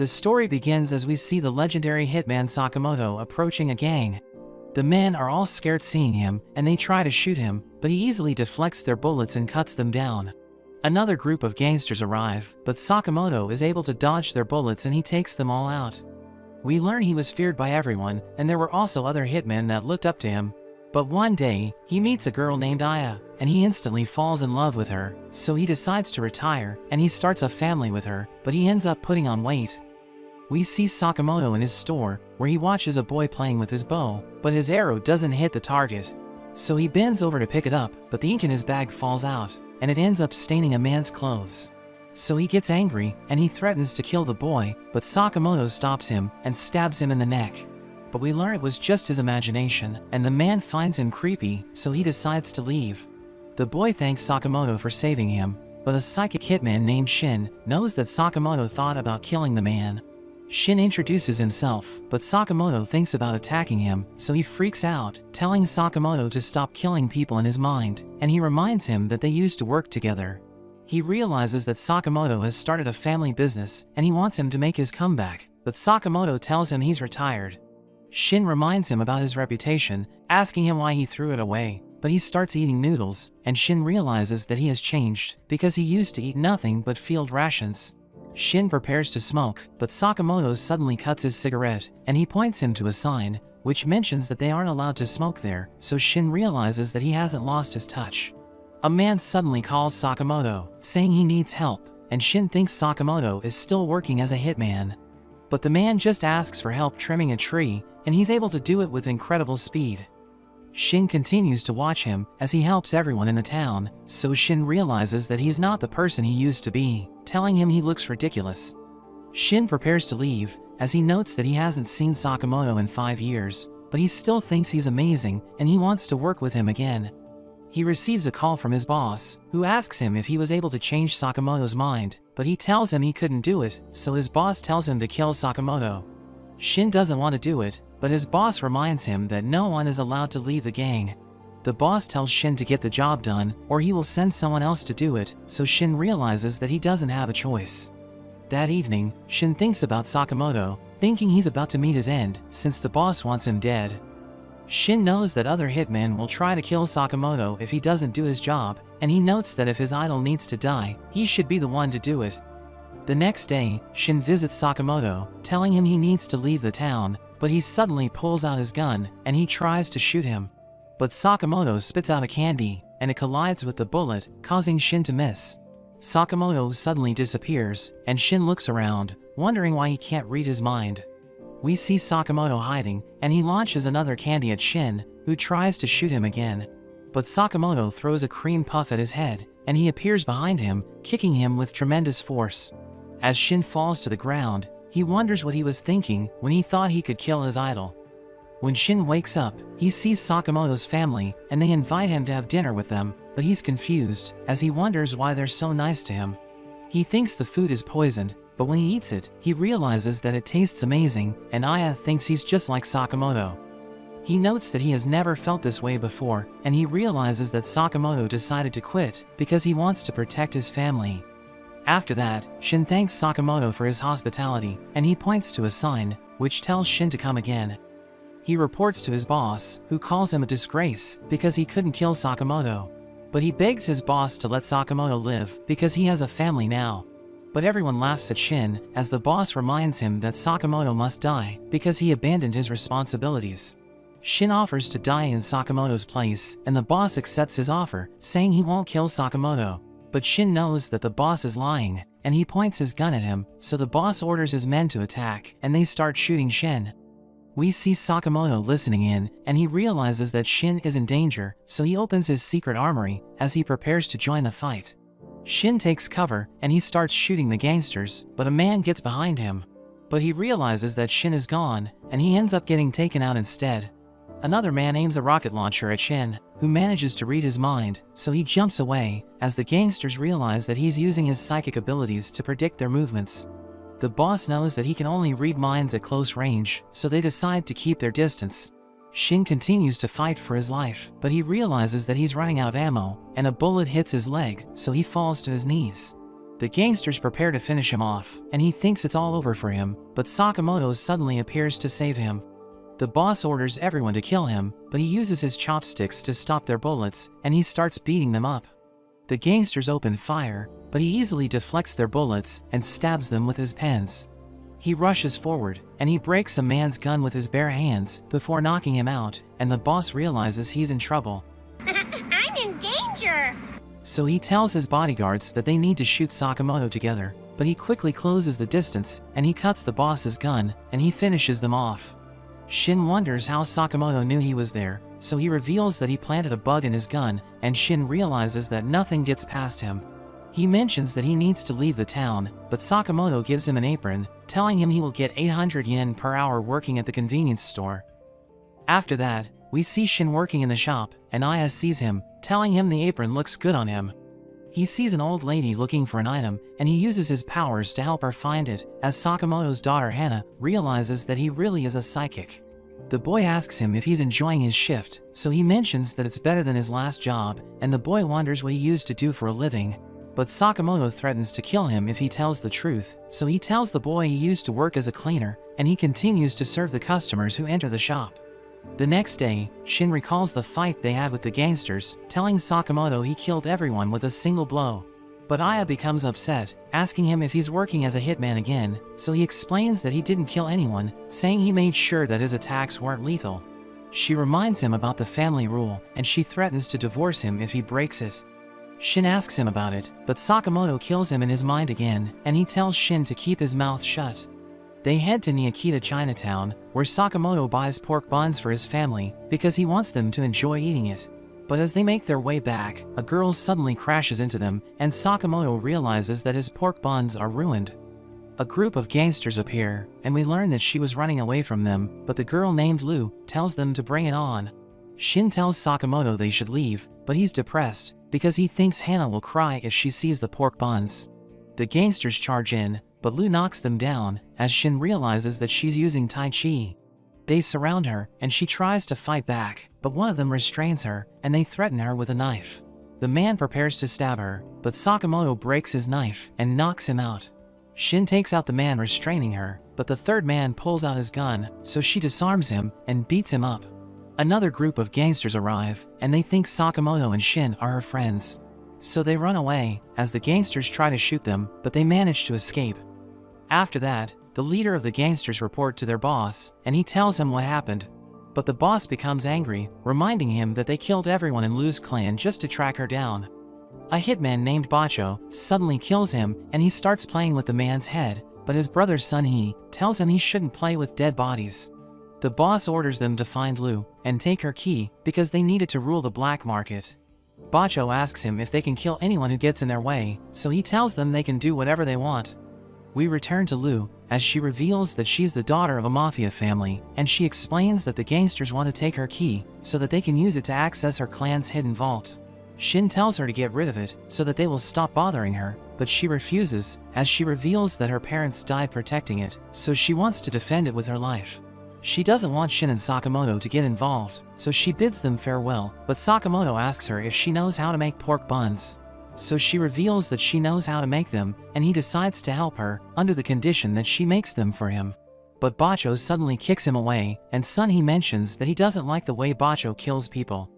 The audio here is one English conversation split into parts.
The story begins as we see the legendary hitman Sakamoto approaching a gang. The men are all scared seeing him, and they try to shoot him, but he easily deflects their bullets and cuts them down. Another group of gangsters arrive, but Sakamoto is able to dodge their bullets and he takes them all out. We learn he was feared by everyone, and there were also other hitmen that looked up to him. But one day, he meets a girl named Aya, and he instantly falls in love with her, so he decides to retire, and he starts a family with her, but he ends up putting on weight. We see Sakamoto in his store, where he watches a boy playing with his bow, but his arrow doesn't hit the target. So he bends over to pick it up, but the ink in his bag falls out, and it ends up staining a man's clothes. So he gets angry, and he threatens to kill the boy, but Sakamoto stops him and stabs him in the neck. But we learn it was just his imagination, and the man finds him creepy, so he decides to leave. The boy thanks Sakamoto for saving him, but a psychic hitman named Shin knows that Sakamoto thought about killing the man. Shin introduces himself, but Sakamoto thinks about attacking him, so he freaks out, telling Sakamoto to stop killing people in his mind, and he reminds him that they used to work together. He realizes that Sakamoto has started a family business, and he wants him to make his comeback, but Sakamoto tells him he's retired. Shin reminds him about his reputation, asking him why he threw it away, but he starts eating noodles, and Shin realizes that he has changed, because he used to eat nothing but field rations. Shin prepares to smoke, but Sakamoto suddenly cuts his cigarette, and he points him to a sign, which mentions that they aren't allowed to smoke there, so Shin realizes that he hasn't lost his touch. A man suddenly calls Sakamoto, saying he needs help, and Shin thinks Sakamoto is still working as a hitman. But the man just asks for help trimming a tree, and he's able to do it with incredible speed. Shin continues to watch him as he helps everyone in the town, so Shin realizes that he's not the person he used to be, telling him he looks ridiculous. Shin prepares to leave, as he notes that he hasn't seen Sakamoto in 5 years, but he still thinks he's amazing and he wants to work with him again. He receives a call from his boss, who asks him if he was able to change Sakamoto's mind, but he tells him he couldn't do it, so his boss tells him to kill Sakamoto. Shin doesn't want to do it, but his boss reminds him that no one is allowed to leave the gang. The boss tells Shin to get the job done, or he will send someone else to do it, so Shin realizes that he doesn't have a choice. That evening, Shin thinks about Sakamoto, thinking he's about to meet his end, since the boss wants him dead. Shin knows that other hitmen will try to kill Sakamoto if he doesn't do his job, and he notes that if his idol needs to die, he should be the one to do it. The next day, Shin visits Sakamoto, telling him he needs to leave the town, but he suddenly pulls out his gun, and he tries to shoot him. But Sakamoto spits out a candy, and it collides with the bullet, causing Shin to miss. Sakamoto suddenly disappears, and Shin looks around, wondering why he can't read his mind. We see Sakamoto hiding, and he launches another candy at Shin, who tries to shoot him again. But Sakamoto throws a cream puff at his head, and he appears behind him, kicking him with tremendous force. As Shin falls to the ground, he wonders what he was thinking when he thought he could kill his idol. When Shin wakes up, he sees Sakamoto's family, and they invite him to have dinner with them, but he's confused, as he wonders why they're so nice to him. He thinks the food is poisoned, but when he eats it, he realizes that it tastes amazing, and Aya thinks he's just like Sakamoto. He notes that he has never felt this way before, and he realizes that Sakamoto decided to quit because he wants to protect his family. After that, Shin thanks Sakamoto for his hospitality, and he points to a sign, which tells Shin to come again. He reports to his boss, who calls him a disgrace because he couldn't kill Sakamoto. But he begs his boss to let Sakamoto live because he has a family now. But everyone laughs at Shin, as the boss reminds him that Sakamoto must die because he abandoned his responsibilities. Shin offers to die in Sakamoto's place, and the boss accepts his offer, saying he won't kill Sakamoto. But Shin knows that the boss is lying, and he points his gun at him, so the boss orders his men to attack, and they start shooting Shin. We see Sakamoto listening in, and he realizes that Shin is in danger, so he opens his secret armory as he prepares to join the fight. Shin takes cover, and he starts shooting the gangsters, but a man gets behind him. But he realizes that Shin is gone, and he ends up getting taken out instead. Another man aims a rocket launcher at Shin, who manages to read his mind, so he jumps away, as the gangsters realize that he's using his psychic abilities to predict their movements. The boss knows that he can only read minds at close range, so they decide to keep their distance. Shin continues to fight for his life, but he realizes that he's running out of ammo, and a bullet hits his leg, so he falls to his knees. The gangsters prepare to finish him off, and he thinks it's all over for him, but Sakamoto suddenly appears to save him. The boss orders everyone to kill him, but he uses his chopsticks to stop their bullets, and he starts beating them up. The gangsters open fire, but he easily deflects their bullets and stabs them with his pens. He rushes forward, and he breaks a man's gun with his bare hands before knocking him out, and the boss realizes he's in trouble. I'm in danger! So he tells his bodyguards that they need to shoot Sakamoto together, but he quickly closes the distance, and he cuts the boss's gun, and he finishes them off. Shin wonders how Sakamoto knew he was there, so he reveals that he planted a bug in his gun, and Shin realizes that nothing gets past him. He mentions that he needs to leave the town, but Sakamoto gives him an apron, telling him he will get 800 yen per hour working at the convenience store. After that, we see Shin working in the shop, and Aya sees him, telling him the apron looks good on him. He sees an old lady looking for an item, and he uses his powers to help her find it, as Sakamoto's daughter Hana realizes that he really is a psychic. The boy asks him if he's enjoying his shift, so he mentions that it's better than his last job, and the boy wonders what he used to do for a living. But Sakamoto threatens to kill him if he tells the truth, so he tells the boy he used to work as a cleaner, and he continues to serve the customers who enter the shop. The next day, Shin recalls the fight they had with the gangsters, telling Sakamoto he killed everyone with a single blow. But Aya becomes upset, asking him if he's working as a hitman again, so he explains that he didn't kill anyone, saying he made sure that his attacks weren't lethal. She reminds him about the family rule, and she threatens to divorce him if he breaks it. Shin asks him about it, but Sakamoto kills him in his mind again, and he tells Shin to keep his mouth shut. They head to Niakita Chinatown, where Sakamoto buys pork buns for his family because he wants them to enjoy eating it. But as they make their way back, a girl suddenly crashes into them, and Sakamoto realizes that his pork buns are ruined. A group of gangsters appear, and we learn that she was running away from them, but the girl named Lu tells them to bring it on. Shin tells Sakamoto they should leave, but he's depressed because he thinks Hana will cry if she sees the pork buns. The gangsters charge in, but Lu knocks them down as Shin realizes that she's using Tai Chi. They surround her, and she tries to fight back, but one of them restrains her, and they threaten her with a knife. The man prepares to stab her, but Sakamoto breaks his knife and knocks him out. Shin takes out the man restraining her, but the third man pulls out his gun, so she disarms him and beats him up. Another group of gangsters arrive, and they think Sakamoto and Shin are her friends. So they run away, as the gangsters try to shoot them, but they manage to escape. After that, the leader of the gangsters report to their boss, and he tells him what happened. But the boss becomes angry, reminding him that they killed everyone in Lu's clan just to track her down. A hitman named Bacho suddenly kills him, and he starts playing with the man's head, but his brother Sun-hee tells him he shouldn't play with dead bodies. The boss orders them to find Lu and take her key because they need it to rule the black market. Bacho asks him if they can kill anyone who gets in their way, so he tells them they can do whatever they want. We return to Lu, as she reveals that she's the daughter of a mafia family, and she explains that the gangsters want to take her key so that they can use it to access her clan's hidden vault. Shin tells her to get rid of it so that they will stop bothering her, but she refuses, as she reveals that her parents died protecting it, so she wants to defend it with her life. She doesn't want Shin and Sakamoto to get involved, so she bids them farewell, but Sakamoto asks her if she knows how to make pork buns. So she reveals that she knows how to make them, and he decides to help her, under the condition that she makes them for him. But Bacho suddenly kicks him away, and Sun-hee mentions that he doesn't like the way Bacho kills people.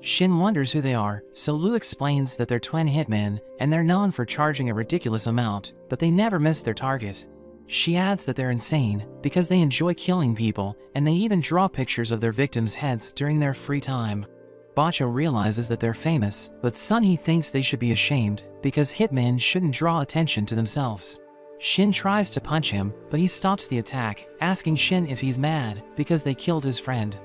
Shin wonders who they are, so Lu explains that they're twin hitmen, and they're known for charging a ridiculous amount, but they never miss their target. She adds that they're insane, because they enjoy killing people, and they even draw pictures of their victims' heads during their free time. Bacho realizes that they're famous, but Sun-hee thinks they should be ashamed, because hitmen shouldn't draw attention to themselves. Shin tries to punch him, but he stops the attack, asking Shin if he's mad, because they killed his friend.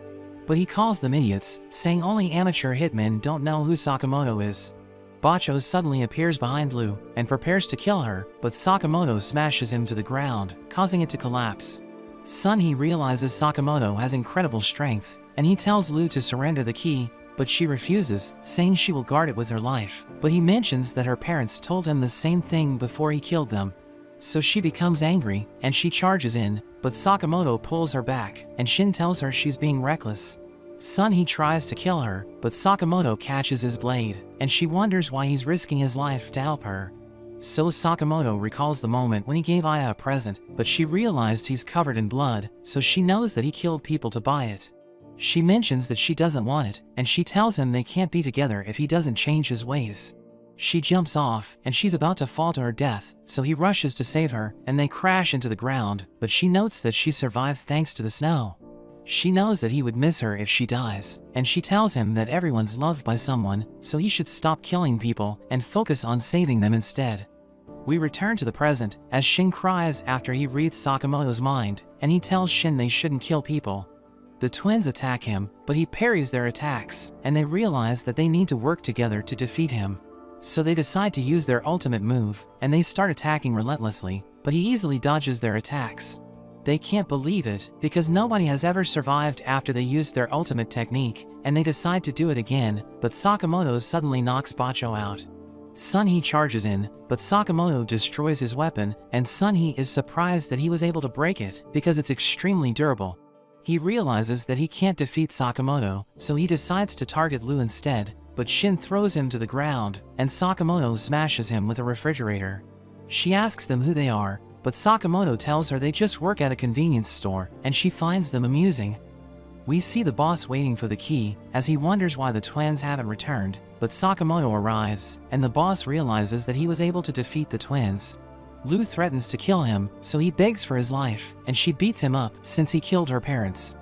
But he calls them idiots, saying only amateur hitmen don't know who Sakamoto is. Bacho suddenly appears behind Lu, and prepares to kill her, but Sakamoto smashes him to the ground, causing it to collapse. Sun-hee realizes Sakamoto has incredible strength, and he tells Lu to surrender the key, but she refuses, saying she will guard it with her life. But he mentions that her parents told him the same thing before he killed them. So she becomes angry, and she charges in, but Sakamoto pulls her back, and Shin tells her she's being reckless. Sun-hee tries to kill her, but Sakamoto catches his blade, and she wonders why he's risking his life to help her. So Sakamoto recalls the moment when he gave Aya a present, but she realized he's covered in blood, so she knows that he killed people to buy it. She mentions that she doesn't want it, and she tells him they can't be together if he doesn't change his ways. She jumps off, and she's about to fall to her death, so he rushes to save her, and they crash into the ground, but she notes that she survived thanks to the snow. She knows that he would miss her if she dies, and she tells him that everyone's loved by someone, so he should stop killing people and focus on saving them instead. We return to the present, as Shin cries after he reads Sakamoto's mind, and he tells Shin they shouldn't kill people. The twins attack him, but he parries their attacks, and they realize that they need to work together to defeat him. So they decide to use their ultimate move, and they start attacking relentlessly, but he easily dodges their attacks. They can't believe it, because nobody has ever survived after they used their ultimate technique, and they decide to do it again, but Sakamoto suddenly knocks Bacho out. Sunhee charges in, but Sakamoto destroys his weapon, and Sunhee is surprised that he was able to break it, because it's extremely durable. He realizes that he can't defeat Sakamoto, so he decides to target Lu instead, but Shin throws him to the ground, and Sakamoto smashes him with a refrigerator. She asks them who they are, but Sakamoto tells her they just work at a convenience store, and she finds them amusing. We see the boss waiting for the key, as he wonders why the twins haven't returned, but Sakamoto arrives, and the boss realizes that he was able to defeat the twins. Lu threatens to kill him, so he begs for his life, and she beats him up since he killed her parents.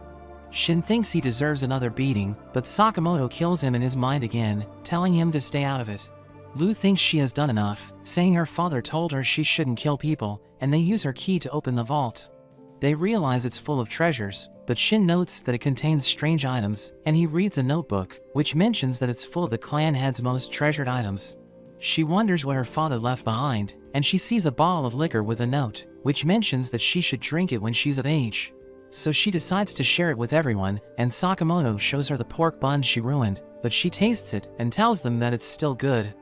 Shin thinks he deserves another beating, but Sakamoto kills him in his mind again, telling him to stay out of it. Lu thinks she has done enough, saying her father told her she shouldn't kill people, and they use her key to open the vault. They realize it's full of treasures, but Shin notes that it contains strange items, and he reads a notebook, which mentions that it's full of the clan head's most treasured items. She wonders what her father left behind, and she sees a bottle of liquor with a note, which mentions that she should drink it when she's of age. So she decides to share it with everyone, and Sakamoto shows her the pork buns she ruined, but she tastes it and tells them that it's still good.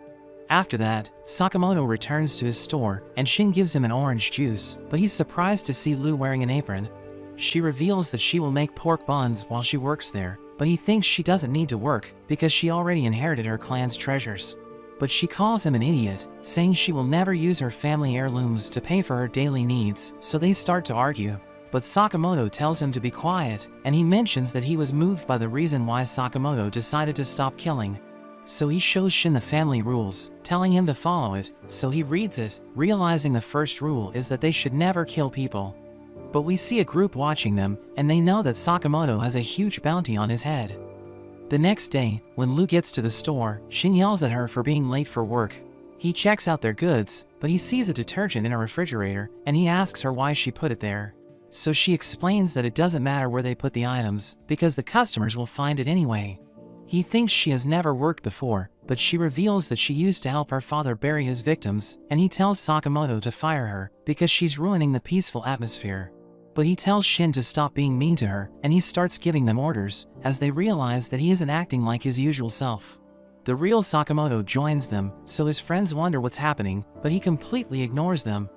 After that, Sakamoto returns to his store, and Shin gives him an orange juice, but he's surprised to see Lu wearing an apron. She reveals that she will make pork buns while she works there, but he thinks she doesn't need to work because she already inherited her clan's treasures. But she calls him an idiot, saying she will never use her family heirlooms to pay for her daily needs, so they start to argue. But Sakamoto tells him to be quiet, and he mentions that he was moved by the reason why Sakamoto decided to stop killing. So he shows Shin the family rules, telling him to follow it, so he reads it, realizing the first rule is that they should never kill people. But we see a group watching them, and they know that Sakamoto has a huge bounty on his head. The next day, when Lu gets to the store, Shin yells at her for being late for work. He checks out their goods, but he sees a detergent in a refrigerator, and he asks her why she put it there. So she explains that it doesn't matter where they put the items, because the customers will find it anyway. He thinks she has never worked before, but she reveals that she used to help her father bury his victims, and he tells Sakamoto to fire her, because she's ruining the peaceful atmosphere. But he tells Shin to stop being mean to her, and he starts giving them orders, as they realize that he isn't acting like his usual self. The real Sakamoto joins them, so his friends wonder what's happening, but he completely ignores them.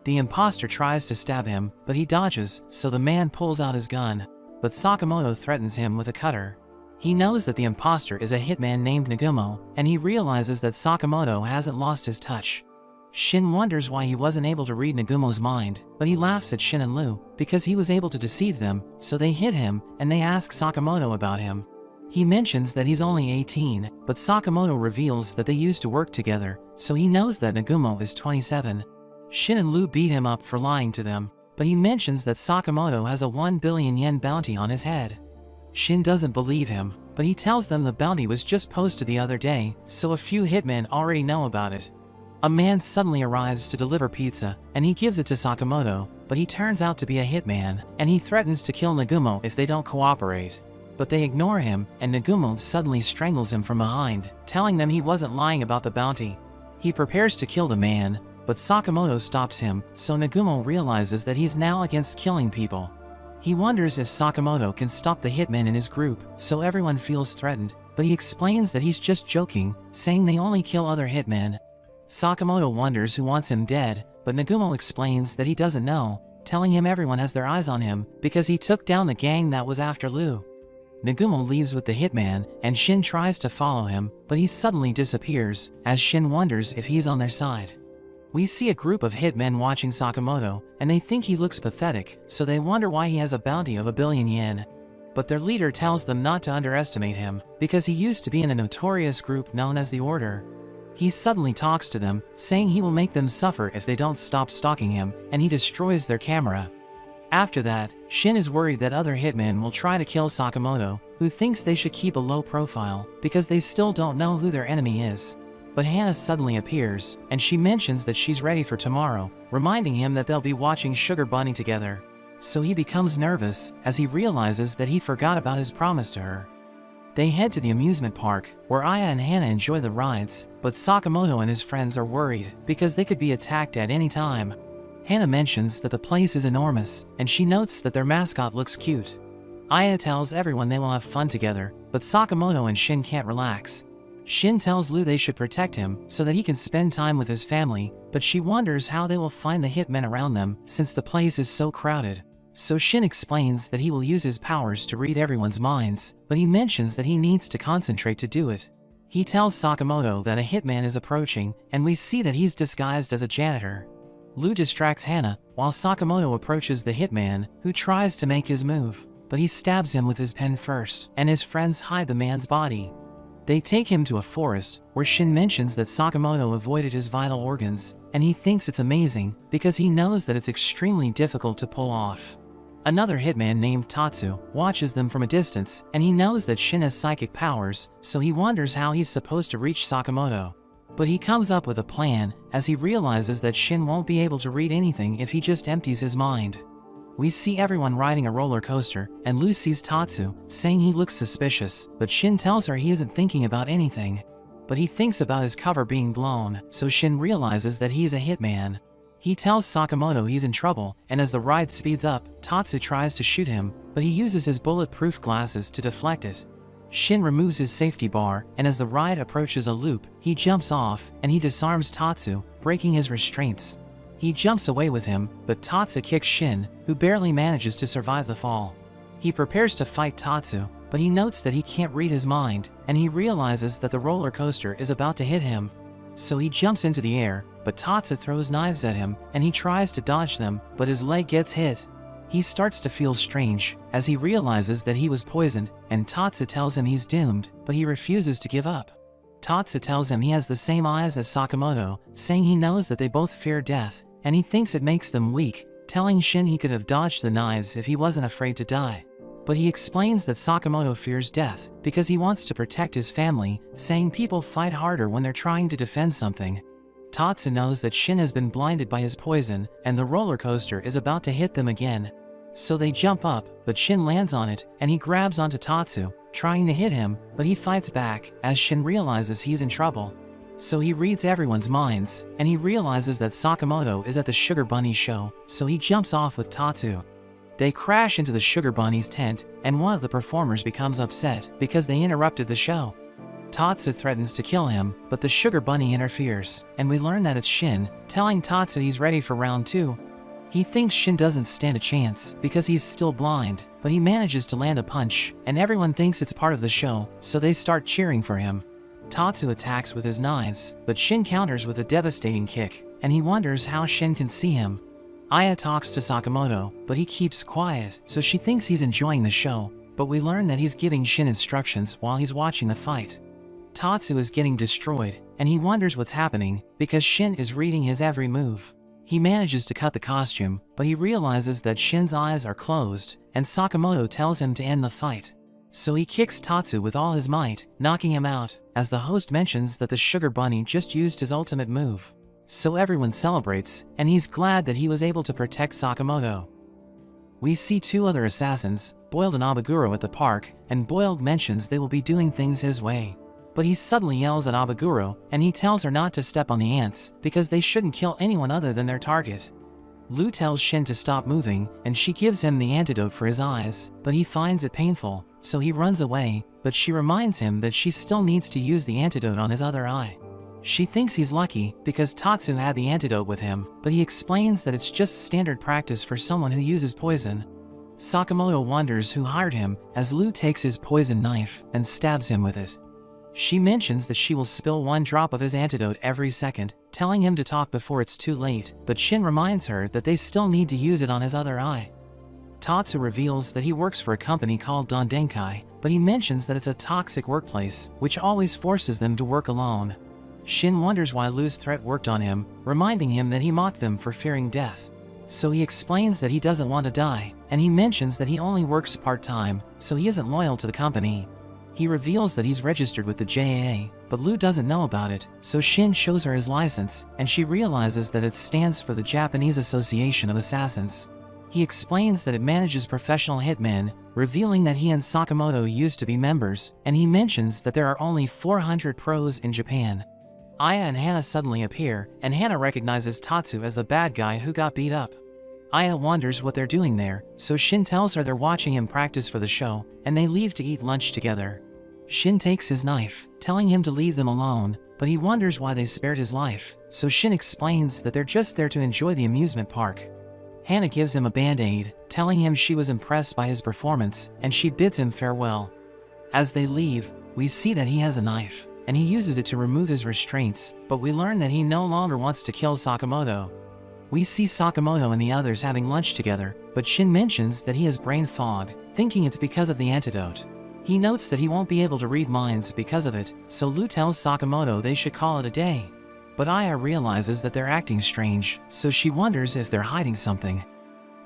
The imposter tries to stab him, but he dodges, so the man pulls out his gun. But Sakamoto threatens him with a cutter. He knows that the imposter is a hitman named Nagumo, and he realizes that Sakamoto hasn't lost his touch. Shin wonders why he wasn't able to read Nagumo's mind, but he laughs at Shin and Lu, because he was able to deceive them, so they hit him, and they ask Sakamoto about him. He mentions that he's only 18, but Sakamoto reveals that they used to work together, so he knows that Nagumo is 27. Shin and Lu beat him up for lying to them, but he mentions that Sakamoto has a 1 billion yen bounty on his head. Shin doesn't believe him, but he tells them the bounty was just posted the other day, so a few hitmen already know about it. A man suddenly arrives to deliver pizza, and he gives it to Sakamoto, but he turns out to be a hitman, and he threatens to kill Nagumo if they don't cooperate. But they ignore him, and Nagumo suddenly strangles him from behind, telling them he wasn't lying about the bounty. He prepares to kill the man, but Sakamoto stops him, so Nagumo realizes that he's now against killing people. He wonders if Sakamoto can stop the hitmen in his group, so everyone feels threatened, but he explains that he's just joking, saying they only kill other hitmen. Sakamoto wonders who wants him dead, but Nagumo explains that he doesn't know, telling him everyone has their eyes on him because he took down the gang that was after Lu. Nagumo leaves with the hitman, and Shin tries to follow him, but he suddenly disappears, as Shin wonders if he's on their side. We see a group of hitmen watching Sakamoto, and they think he looks pathetic, so they wonder why he has a bounty of 1 billion yen. But their leader tells them not to underestimate him, because he used to be in a notorious group known as the Order. He suddenly talks to them, saying he will make them suffer if they don't stop stalking him, and he destroys their camera. After that, Shin is worried that other hitmen will try to kill Sakamoto, who thinks they should keep a low profile, because they still don't know who their enemy is. But Hannah suddenly appears, and she mentions that she's ready for tomorrow, reminding him that they'll be watching Sugar Bunny together. So he becomes nervous, as he realizes that he forgot about his promise to her. They head to the amusement park, where Aya and Hannah enjoy the rides, but Sakamoto and his friends are worried, because they could be attacked at any time. Hannah mentions that the place is enormous, and she notes that their mascot looks cute. Aya tells everyone they will have fun together, but Sakamoto and Shin can't relax. Shin tells Lu they should protect him so that he can spend time with his family, but she wonders how they will find the hitmen around them since the place is so crowded. So Shin explains that he will use his powers to read everyone's minds, but he mentions that he needs to concentrate to do it. He tells Sakamoto that a hitman is approaching, and we see that he's disguised as a janitor. Lu distracts Hannah, while Sakamoto approaches the hitman, who tries to make his move, but he stabs him with his pen first, and his friends hide the man's body. They take him to a forest, where Shin mentions that Sakamoto avoided his vital organs, and he thinks it's amazing, because he knows that it's extremely difficult to pull off. Another hitman named Tatsu watches them from a distance, and he knows that Shin has psychic powers, so he wonders how he's supposed to reach Sakamoto. But he comes up with a plan, as he realizes that Shin won't be able to read anything if he just empties his mind. We see everyone riding a roller coaster, and Lu sees Tatsu, saying he looks suspicious, but Shin tells her he isn't thinking about anything. But he thinks about his cover being blown, so Shin realizes that he's a hitman. He tells Sakamoto he's in trouble, and as the ride speeds up, Tatsu tries to shoot him, but he uses his bulletproof glasses to deflect it. Shin removes his safety bar, and as the ride approaches a loop, he jumps off, and he disarms Tatsu, breaking his restraints. He jumps away with him, but Tatsu kicks Shin, who barely manages to survive the fall. He prepares to fight Tatsu, but he notes that he can't read his mind, and he realizes that the roller coaster is about to hit him. So he jumps into the air, but Tatsu throws knives at him, and he tries to dodge them, but his leg gets hit. He starts to feel strange, as he realizes that he was poisoned, and Tatsu tells him he's doomed, but he refuses to give up. Tatsu tells him he has the same eyes as Sakamoto, saying he knows that they both fear death, and he thinks it makes them weak, telling Shin he could have dodged the knives if he wasn't afraid to die. But he explains that Sakamoto fears death because he wants to protect his family, saying people fight harder when they're trying to defend something. Tatsu knows that Shin has been blinded by his poison, and the roller coaster is about to hit them again. So they jump up, but Shin lands on it, and he grabs onto Tatsu, trying to hit him, but he fights back, as Shin realizes he's in trouble. So he reads everyone's minds, and he realizes that Sakamoto is at the Sugar Bunny show, so he jumps off with Tatsu. They crash into the Sugar Bunny's tent, and one of the performers becomes upset because they interrupted the show. Tatsu threatens to kill him, but the Sugar Bunny interferes, and we learn that it's Shin, telling Tatsu he's ready for round 2. He thinks Shin doesn't stand a chance because he's still blind, but he manages to land a punch, and everyone thinks it's part of the show, so they start cheering for him. Tatsu attacks with his knives, but Shin counters with a devastating kick, and he wonders how Shin can see him. Aya talks to Sakamoto, but he keeps quiet, so she thinks he's enjoying the show, but we learn that he's giving Shin instructions while he's watching the fight. Tatsu is getting destroyed, and he wonders what's happening, because Shin is reading his every move. He manages to cut the costume, but he realizes that Shin's eyes are closed, and Sakamoto tells him to end the fight. So he kicks Tatsu with all his might, knocking him out, as the host mentions that the Sugar Bunny just used his ultimate move. So everyone celebrates, and he's glad that he was able to protect Sakamoto. We see 2 other assassins, Boiled and Abaguro at the park, and Boiled mentions they will be doing things his way. But he suddenly yells at Abaguro, and he tells her not to step on the ants, because they shouldn't kill anyone other than their target. Lu tells Shin to stop moving, and she gives him the antidote for his eyes, but he finds it painful, so he runs away, but she reminds him that she still needs to use the antidote on his other eye. She thinks he's lucky because Tatsu had the antidote with him, but he explains that it's just standard practice for someone who uses poison. Sakamoto wonders who hired him, as Lu takes his poison knife and stabs him with it. She mentions that she will spill 1 drop of his antidote every second, telling him to talk before it's too late, but Shin reminds her that they still need to use it on his other eye. Tatsu reveals that he works for a company called Dondenkai, but he mentions that it's a toxic workplace, which always forces them to work alone. Shin wonders why Lu's threat worked on him, reminding him that he mocked them for fearing death. So he explains that he doesn't want to die, and he mentions that he only works part-time, so he isn't loyal to the company. He reveals that he's registered with the JAA, but Lu doesn't know about it, so Shin shows her his license, and she realizes that it stands for the Japanese Association of Assassins. He explains that it manages professional hitmen, revealing that he and Sakamoto used to be members, and he mentions that there are only 400 pros in Japan. Aya and Hana suddenly appear, and Hana recognizes Tatsu as the bad guy who got beat up. Aya wonders what they're doing there, so Shin tells her they're watching him practice for the show, and they leave to eat lunch together. Shin takes his knife, telling him to leave them alone, but he wonders why they spared his life, so Shin explains that they're just there to enjoy the amusement park. Hana gives him a band-aid, telling him she was impressed by his performance, and she bids him farewell. As they leave, we see that he has a knife, and he uses it to remove his restraints, but we learn that he no longer wants to kill Sakamoto. We see Sakamoto and the others having lunch together, but Shin mentions that he has brain fog, thinking it's because of the antidote. He notes that he won't be able to read minds because of it, so Lu tells Sakamoto they should call it a day. But Aya realizes that they're acting strange, so she wonders if they're hiding something.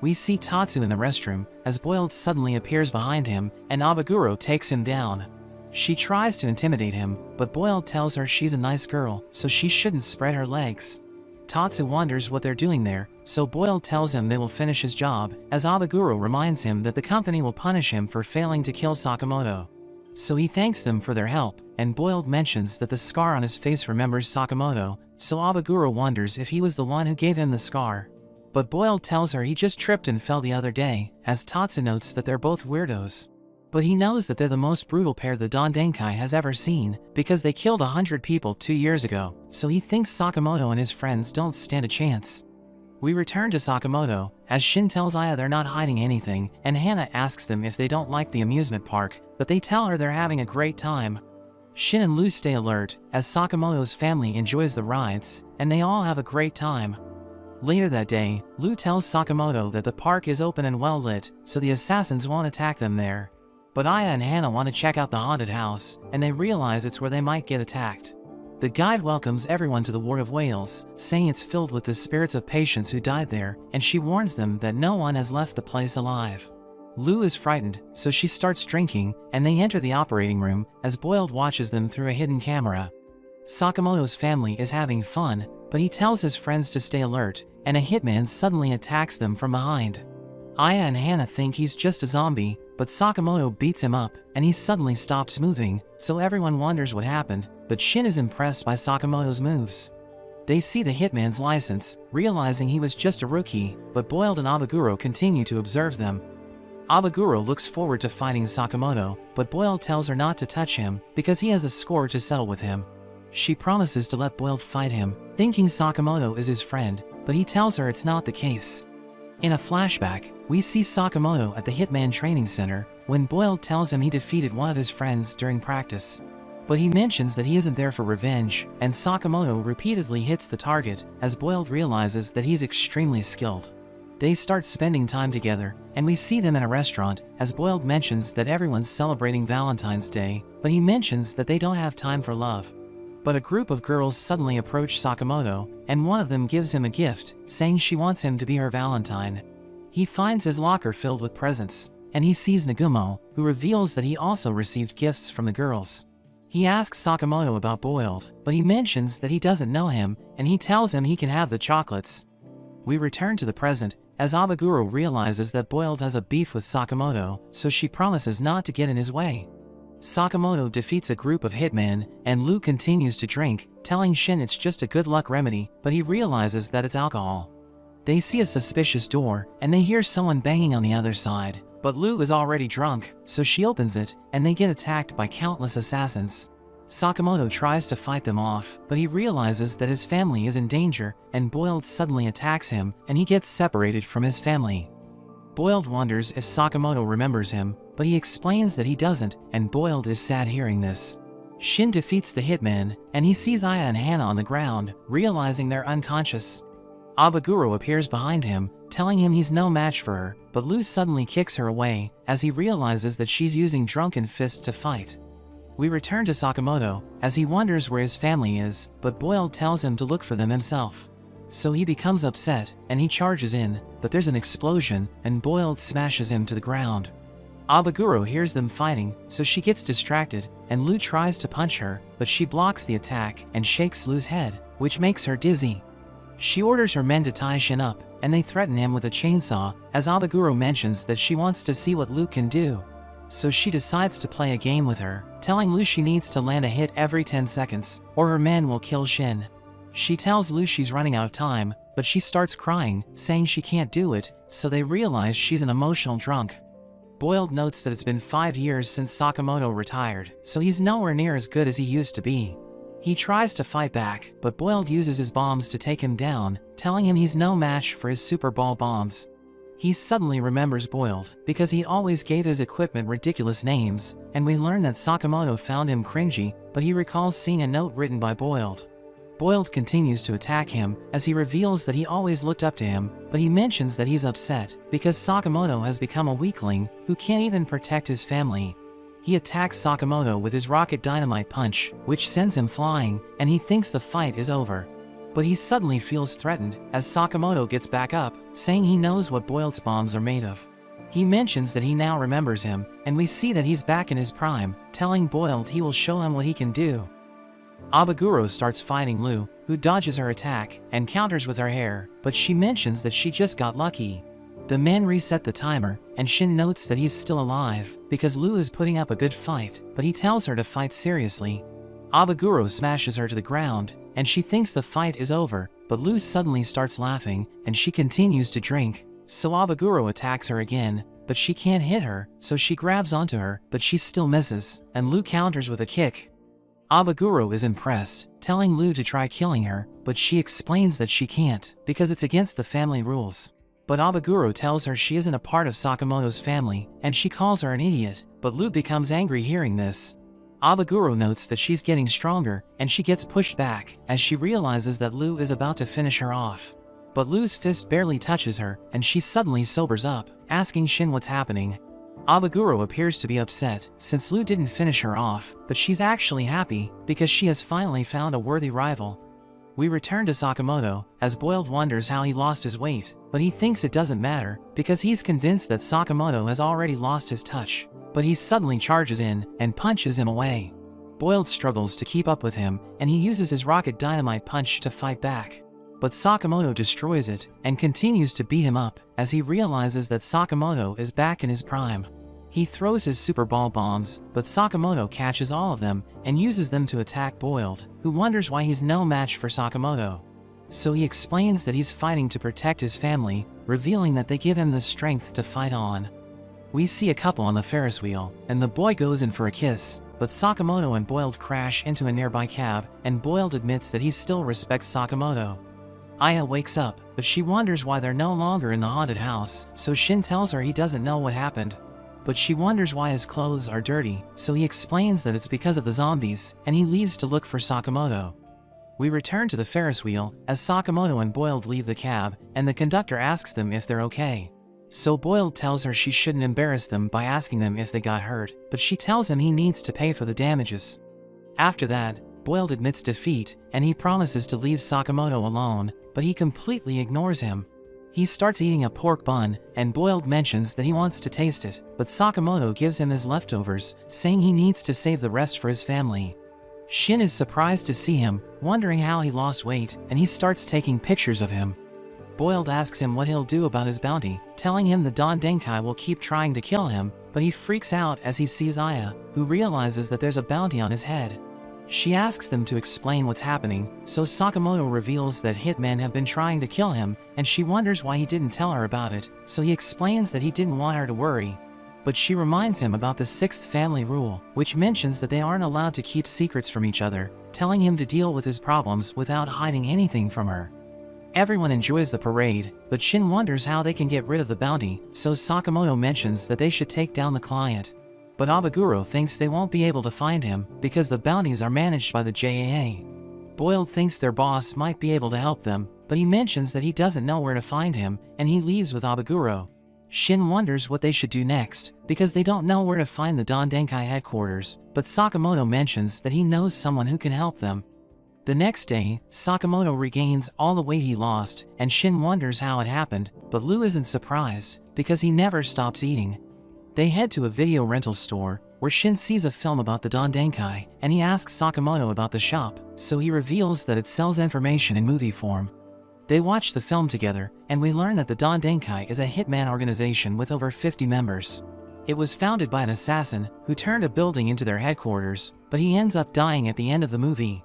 We see Tatsu in the restroom, as Boiled suddenly appears behind him, and Abaguro takes him down. She tries to intimidate him, but Boiled tells her she's a nice girl, so she shouldn't spread her legs. Tatsu wonders what they're doing there, so Boiled tells him they will finish his job, as Abaguro reminds him that the company will punish him for failing to kill Sakamoto. So he thanks them for their help, and Boiled mentions that the scar on his face remembers Sakamoto, so Abaguro wonders if he was the one who gave him the scar. But Boiled tells her he just tripped and fell the other day, as Tatsu notes that they're both weirdos. But he knows that they're the most brutal pair the Dondenkai has ever seen, because they killed 100 people 2 years ago, so he thinks Sakamoto and his friends don't stand a chance. We return to Sakamoto, as Shin tells Aya they're not hiding anything, and Hana asks them if they don't like the amusement park, but they tell her they're having a great time. Shin and Lu stay alert, as Sakamoto's family enjoys the rides, and they all have a great time. Later that day, Lu tells Sakamoto that the park is open and well lit, so the assassins won't attack them there. But Aya and Hana want to check out the haunted house, and they realize it's where they might get attacked. The guide welcomes everyone to the Ward of Whales, saying it's filled with the spirits of patients who died there, and she warns them that no one has left the place alive. Lu is frightened, so she starts drinking, and they enter the operating room, as Boiled watches them through a hidden camera. Sakamoto's family is having fun, but he tells his friends to stay alert, and a hitman suddenly attacks them from behind. Aya and Hana think he's just a zombie, but Sakamoto beats him up, and he suddenly stops moving, so everyone wonders what happened, but Shin is impressed by Sakamoto's moves. They see the hitman's license, realizing he was just a rookie, but Boiled and Abaguro continue to observe them. Abaguro looks forward to fighting Sakamoto, but Boiled tells her not to touch him, because he has a score to settle with him. She promises to let Boiled fight him, thinking Sakamoto is his friend, but he tells her it's not the case. In a flashback, we see Sakamoto at the Hitman Training Center, when Boiled tells him he defeated one of his friends during practice. But he mentions that he isn't there for revenge, and Sakamoto repeatedly hits the target, as Boiled realizes that he's extremely skilled. They start spending time together, and we see them in a restaurant, as Boiled mentions that everyone's celebrating Valentine's Day, but he mentions that they don't have time for love. But a group of girls suddenly approach Sakamoto, and one of them gives him a gift, saying she wants him to be her Valentine. He finds his locker filled with presents, and he sees Nagumo, who reveals that he also received gifts from the girls. He asks Sakamoto about Boiled, but he mentions that he doesn't know him, and he tells him he can have the chocolates. We return to the present, as Abaguro realizes that Boiled has a beef with Sakamoto, so she promises not to get in his way. Sakamoto defeats a group of hitmen, and Lu continues to drink, telling Shin it's just a good luck remedy, but he realizes that it's alcohol. They see a suspicious door, and they hear someone banging on the other side, but Lu is already drunk, so she opens it, and they get attacked by countless assassins. Sakamoto tries to fight them off, but he realizes that his family is in danger, and Boiled suddenly attacks him, and he gets separated from his family. Boiled wonders if Sakamoto remembers him, but he explains that he doesn't, and Boiled is sad hearing this. Shin defeats the hitmen, and he sees Aya and Hana on the ground, realizing they're unconscious. Abaguro appears behind him, telling him he's no match for her, but Lu suddenly kicks her away, as he realizes that she's using drunken fists to fight. We return to Sakamoto, as he wonders where his family is, but Boiled tells him to look for them himself. So he becomes upset, and he charges in, but there's an explosion, and Boiled smashes him to the ground. Abaguro hears them fighting, so she gets distracted, and Lu tries to punch her, but she blocks the attack and shakes Lu's head, which makes her dizzy. She orders her men to tie Shin up, and they threaten him with a chainsaw, as Abaguro mentions that she wants to see what Lu can do. So she decides to play a game with her, telling Lu she needs to land a hit every 10 seconds, or her men will kill Shin. She tells Lu she's running out of time, but she starts crying, saying she can't do it, so they realize she's an emotional drunk. Boiled notes that it's been 5 years since Sakamoto retired, so he's nowhere near as good as he used to be. He tries to fight back, but Boiled uses his bombs to take him down, telling him he's no match for his Super Ball bombs. He suddenly remembers Boiled, because he always gave his equipment ridiculous names, and we learn that Sakamoto found him cringy, but he recalls seeing a note written by Boiled. Boiled continues to attack him, as he reveals that he always looked up to him, but he mentions that he's upset, because Sakamoto has become a weakling, who can't even protect his family. He attacks Sakamoto with his rocket dynamite punch, which sends him flying, and he thinks the fight is over. But he suddenly feels threatened, as Sakamoto gets back up, saying he knows what Boiled's bombs are made of. He mentions that he now remembers him, and we see that he's back in his prime, telling Boiled he will show him what he can do. Abaguro starts fighting Lu, who dodges her attack, and counters with her hair, but she mentions that she just got lucky. The men reset the timer, and Shin notes that he's still alive, because Lu is putting up a good fight, but he tells her to fight seriously. Abaguro smashes her to the ground, and she thinks the fight is over, but Lu suddenly starts laughing, and she continues to drink. So Abaguro attacks her again, but she can't hit her, so she grabs onto her, but she still misses, and Lu counters with a kick. Abaguro is impressed, telling Lu to try killing her, but she explains that she can't, because it's against the family rules. But Abaguro tells her she isn't a part of Sakamoto's family, and she calls her an idiot, but Lu becomes angry hearing this. Abaguro notes that she's getting stronger, and she gets pushed back, as she realizes that Lu is about to finish her off. But Lu's fist barely touches her, and she suddenly sobers up, asking Shin what's happening. Abaguro appears to be upset, since Lu didn't finish her off, but she's actually happy, because she has finally found a worthy rival. We return to Sakamoto, as Boiled wonders how he lost his weight, but he thinks it doesn't matter, because he's convinced that Sakamoto has already lost his touch. But he suddenly charges in, and punches him away. Boiled struggles to keep up with him, and he uses his rocket dynamite punch to fight back. But Sakamoto destroys it, and continues to beat him up, as he realizes that Sakamoto is back in his prime. He throws his Super Ball bombs, but Sakamoto catches all of them, and uses them to attack Boiled, who wonders why he's no match for Sakamoto. So he explains that he's fighting to protect his family, revealing that they give him the strength to fight on. We see a couple on the Ferris wheel, and the boy goes in for a kiss, but Sakamoto and Boiled crash into a nearby cab, and Boiled admits that he still respects Sakamoto. Aya wakes up, but she wonders why they're no longer in the haunted house, so Shin tells her he doesn't know what happened. But she wonders why his clothes are dirty, so he explains that it's because of the zombies, and he leaves to look for Sakamoto. We return to the Ferris wheel, as Sakamoto and Boiled leave the cab, and the conductor asks them if they're okay. So Boiled tells her she shouldn't embarrass them by asking them if they got hurt, but she tells him he needs to pay for the damages. After that, Boiled admits defeat, and he promises to leave Sakamoto alone, but he completely ignores him. He starts eating a pork bun, and Boiled mentions that he wants to taste it, but Sakamoto gives him his leftovers, saying he needs to save the rest for his family. Shin is surprised to see him, wondering how he lost weight, and he starts taking pictures of him. Boiled asks him what he'll do about his bounty, telling him the Don Denkai will keep trying to kill him, but he freaks out as he sees Aya, who realizes that there's a bounty on his head. She asks them to explain what's happening, so Sakamoto reveals that hitmen have been trying to kill him, and she wonders why he didn't tell her about it, so he explains that he didn't want her to worry. But she reminds him about the 6th family rule, which mentions that they aren't allowed to keep secrets from each other, telling him to deal with his problems without hiding anything from her. Everyone enjoys the parade, but Shin wonders how they can get rid of the bounty, so Sakamoto mentions that they should take down the client. But Abaguro thinks they won't be able to find him because the bounties are managed by the JAA. Boiled thinks their boss might be able to help them, but he mentions that he doesn't know where to find him, and he leaves with Abaguro. Shin wonders what they should do next, because they don't know where to find the Don Denkai headquarters, but Sakamoto mentions that he knows someone who can help them. The next day, Sakamoto regains all the weight he lost, and Shin wonders how it happened, but Lu isn't surprised, because he never stops eating. They head to a video rental store, where Shin sees a film about the Don Denkai, and he asks Sakamoto about the shop, so he reveals that it sells information in movie form. They watch the film together, and we learn that the Don Denkai is a hitman organization with over 50 members. It was founded by an assassin who turned a building into their headquarters, but he ends up dying at the end of the movie.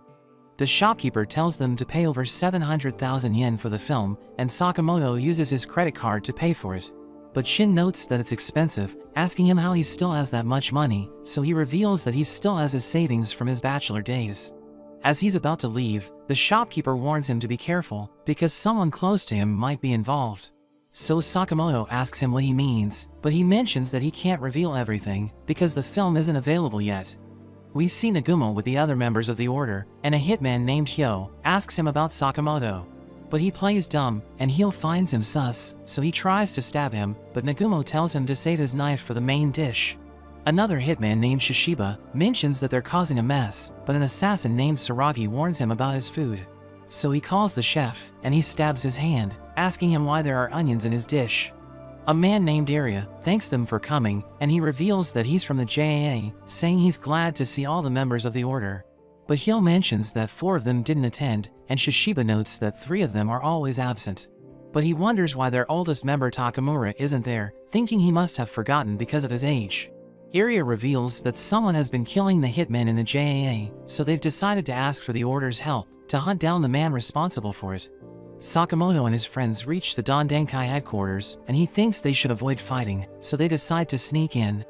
The shopkeeper tells them to pay over 700,000 yen for the film, and Sakamoto uses his credit card to pay for it. But Shin notes that it's expensive, asking him how he still has that much money, so he reveals that he still has his savings from his bachelor days. As he's about to leave, the shopkeeper warns him to be careful, because someone close to him might be involved. So Sakamoto asks him what he means, but he mentions that he can't reveal everything, because the film isn't available yet. We see Nagumo with the other members of the order, and a hitman named Hyo asks him about Sakamoto. But he plays dumb, and Hyo finds him sus, so he tries to stab him, but Nagumo tells him to save his knife for the main dish. Another hitman named Shishiba mentions that they're causing a mess, but an assassin named Saragi warns him about his food. So he calls the chef, and he stabs his hand, asking him why there are onions in his dish. A man named Arya thanks them for coming, and he reveals that he's from the JAA, saying he's glad to see all the members of the order. But Hyo mentions that 4 of them didn't attend, and Shishiba notes that 3 of them are always absent. But he wonders why their oldest member Takamura isn't there, thinking he must have forgotten because of his age. Arya reveals that someone has been killing the hitmen in the JAA, so they've decided to ask for the order's help to hunt down the man responsible for it. Sakamoto and his friends reach the Don Denkai headquarters, and he thinks they should avoid fighting, so they decide to sneak in.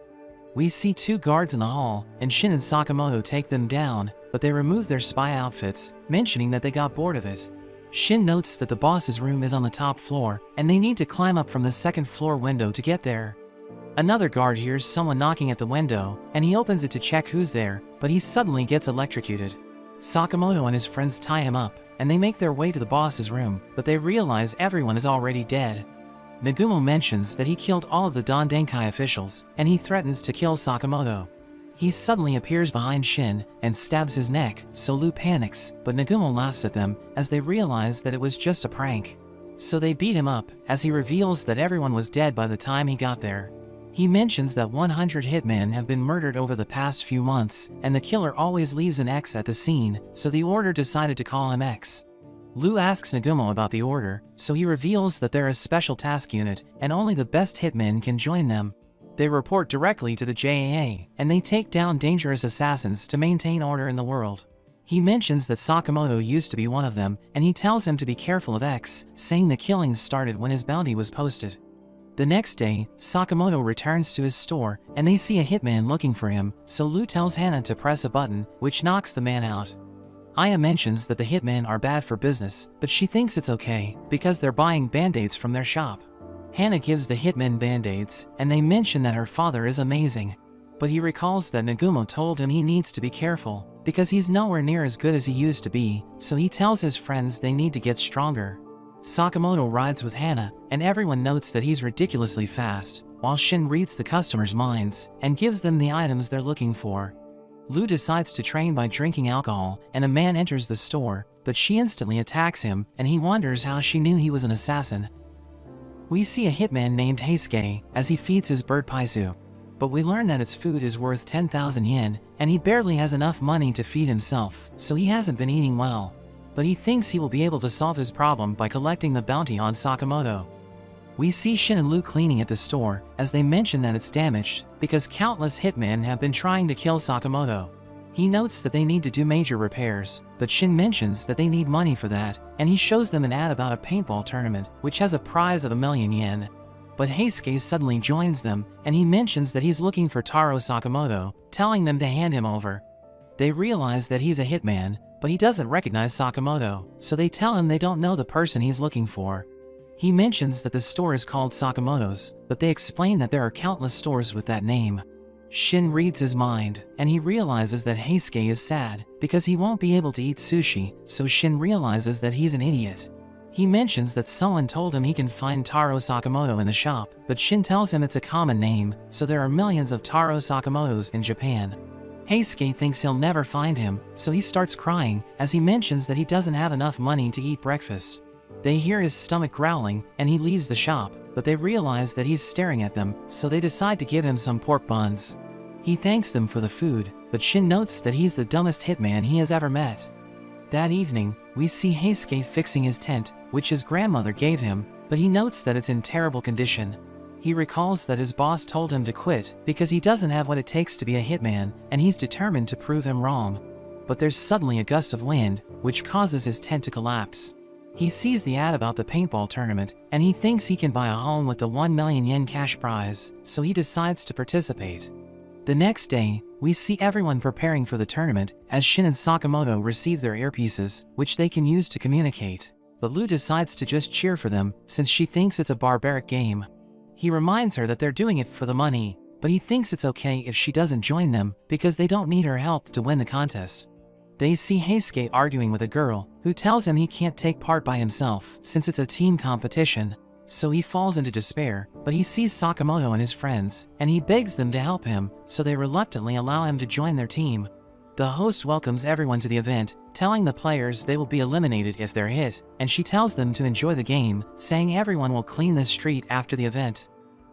We see 2 guards in the hall, and Shin and Sakamoto take them down, but they remove their spy outfits, mentioning that they got bored of it. Shin notes that the boss's room is on the top floor, and they need to climb up from the 2nd floor window to get there. Another guard hears someone knocking at the window, and he opens it to check who's there, but he suddenly gets electrocuted. Sakamoto and his friends tie him up, and they make their way to the boss's room, but they realize everyone is already dead. Nagumo mentions that he killed all of the Don Denkai officials, and he threatens to kill Sakamoto. He suddenly appears behind Shin and stabs his neck, so Lu panics, but Nagumo laughs at them as they realize that it was just a prank. So they beat him up, as he reveals that everyone was dead by the time he got there. He mentions that 100 hitmen have been murdered over the past few months, and the killer always leaves an X at the scene, so the order decided to call him X. Lu asks Nagumo about the order, so he reveals that they're a special task unit, and only the best hitmen can join them. They report directly to the JAA, and they take down dangerous assassins to maintain order in the world. He mentions that Sakamoto used to be one of them, and he tells him to be careful of X, saying the killings started when his bounty was posted. The next day, Sakamoto returns to his store, and they see a hitman looking for him, so Lu tells Hana to press a button, which knocks the man out. Aya mentions that the hitmen are bad for business, but she thinks it's okay, because they're buying band-aids from their shop. Hana gives the hitmen band-aids, and they mention that her father is amazing. But he recalls that Nagumo told him he needs to be careful, because he's nowhere near as good as he used to be, so he tells his friends they need to get stronger. Sakamoto rides with Hana, and everyone notes that he's ridiculously fast, while Shin reads the customers' minds and gives them the items they're looking for. Lu decides to train by drinking alcohol, and a man enters the store, but she instantly attacks him, and he wonders how she knew he was an assassin. We see a hitman named Heisuke as he feeds his bird Paisu, but we learn that its food is worth 10,000 yen, and he barely has enough money to feed himself, so he hasn't been eating well. But he thinks he will be able to solve his problem by collecting the bounty on Sakamoto. We see Shin and Lu cleaning at the store, as they mention that it's damaged, because countless hitmen have been trying to kill Sakamoto. He notes that they need to do major repairs, but Shin mentions that they need money for that, and he shows them an ad about a paintball tournament, which has a prize of 1,000,000 yen. But Heisuke suddenly joins them, and he mentions that he's looking for Taro Sakamoto, telling them to hand him over. They realize that he's a hitman, but he doesn't recognize Sakamoto, so they tell him they don't know the person he's looking for. He mentions that the store is called Sakamoto's, but they explain that there are countless stores with that name. Shin reads his mind, and he realizes that Heisuke is sad because he won't be able to eat sushi, so Shin realizes that he's an idiot. He mentions that someone told him he can find Taro Sakamoto in the shop, but Shin tells him it's a common name, so there are millions of Taro Sakamotos in Japan. Heisuke thinks he'll never find him, so he starts crying as he mentions that he doesn't have enough money to eat breakfast. They hear his stomach growling, and he leaves the shop, but they realize that he's staring at them, so they decide to give him some pork buns. He thanks them for the food, but Shin notes that he's the dumbest hitman he has ever met. That evening, we see Heisuke fixing his tent, which his grandmother gave him, but he notes that it's in terrible condition. He recalls that his boss told him to quit because he doesn't have what it takes to be a hitman, and he's determined to prove him wrong. But there's suddenly a gust of wind, which causes his tent to collapse. He sees the ad about the paintball tournament, and he thinks he can buy a home with the 1 million yen cash prize, so he decides to participate. The next day, we see everyone preparing for the tournament as Shin and Sakamoto receive their earpieces, which they can use to communicate. But Lu decides to just cheer for them since she thinks it's a barbaric game. He reminds her that they're doing it for the money, but he thinks it's okay if she doesn't join them because they don't need her help to win the contest. They see Heisuke arguing with a girl who tells him he can't take part by himself since it's a team competition. So he falls into despair, but he sees Sakamoto and his friends, and he begs them to help him, so they reluctantly allow him to join their team. The host welcomes everyone to the event, telling the players they will be eliminated if they're hit, and she tells them to enjoy the game, saying everyone will clean the street after the event.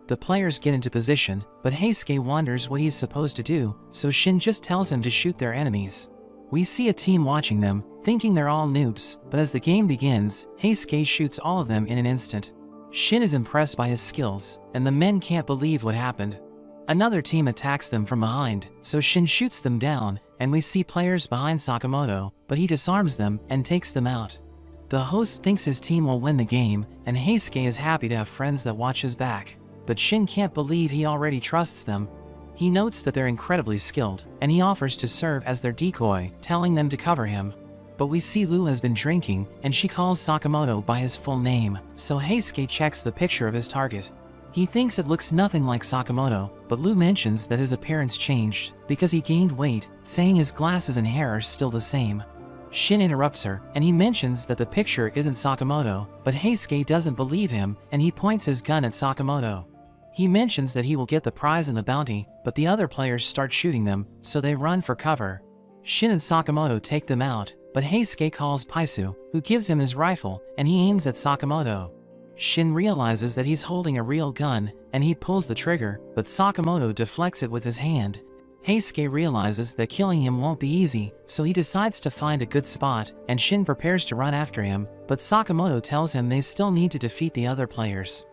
The players get into position, but Heisuke wonders what he's supposed to do, so Shin just tells him to shoot their enemies. We see a team watching them, thinking they're all noobs, but as the game begins, Heisuke shoots all of them in an instant. Shin is impressed by his skills, and the men can't believe what happened. Another team attacks them from behind, so Shin shoots them down, and we see players behind Sakamoto, but he disarms them and takes them out. The host thinks his team will win the game, and Heisuke is happy to have friends that watch his back. But Shin can't believe he already trusts them. He notes that they're incredibly skilled, and he offers to serve as their decoy, telling them to cover him. But we see Lu has been drinking, and she calls Sakamoto by his full name, so Heisuke checks the picture of his target. He thinks it looks nothing like Sakamoto, but Lu mentions that his appearance changed because he gained weight, saying his glasses and hair are still the same. Shin interrupts her, and he mentions that the picture isn't Sakamoto, but Heisuke doesn't believe him, and he points his gun at Sakamoto. He mentions that he will get the prize and the bounty, but the other players start shooting them, so they run for cover. Shin and Sakamoto take them out, but Heisuke calls Paisu, who gives him his rifle, and he aims at Sakamoto. Shin realizes that he's holding a real gun, and he pulls the trigger, but Sakamoto deflects it with his hand. Heisuke realizes that killing him won't be easy, so he decides to find a good spot, and Shin prepares to run after him, but Sakamoto tells him they still need to defeat the other players.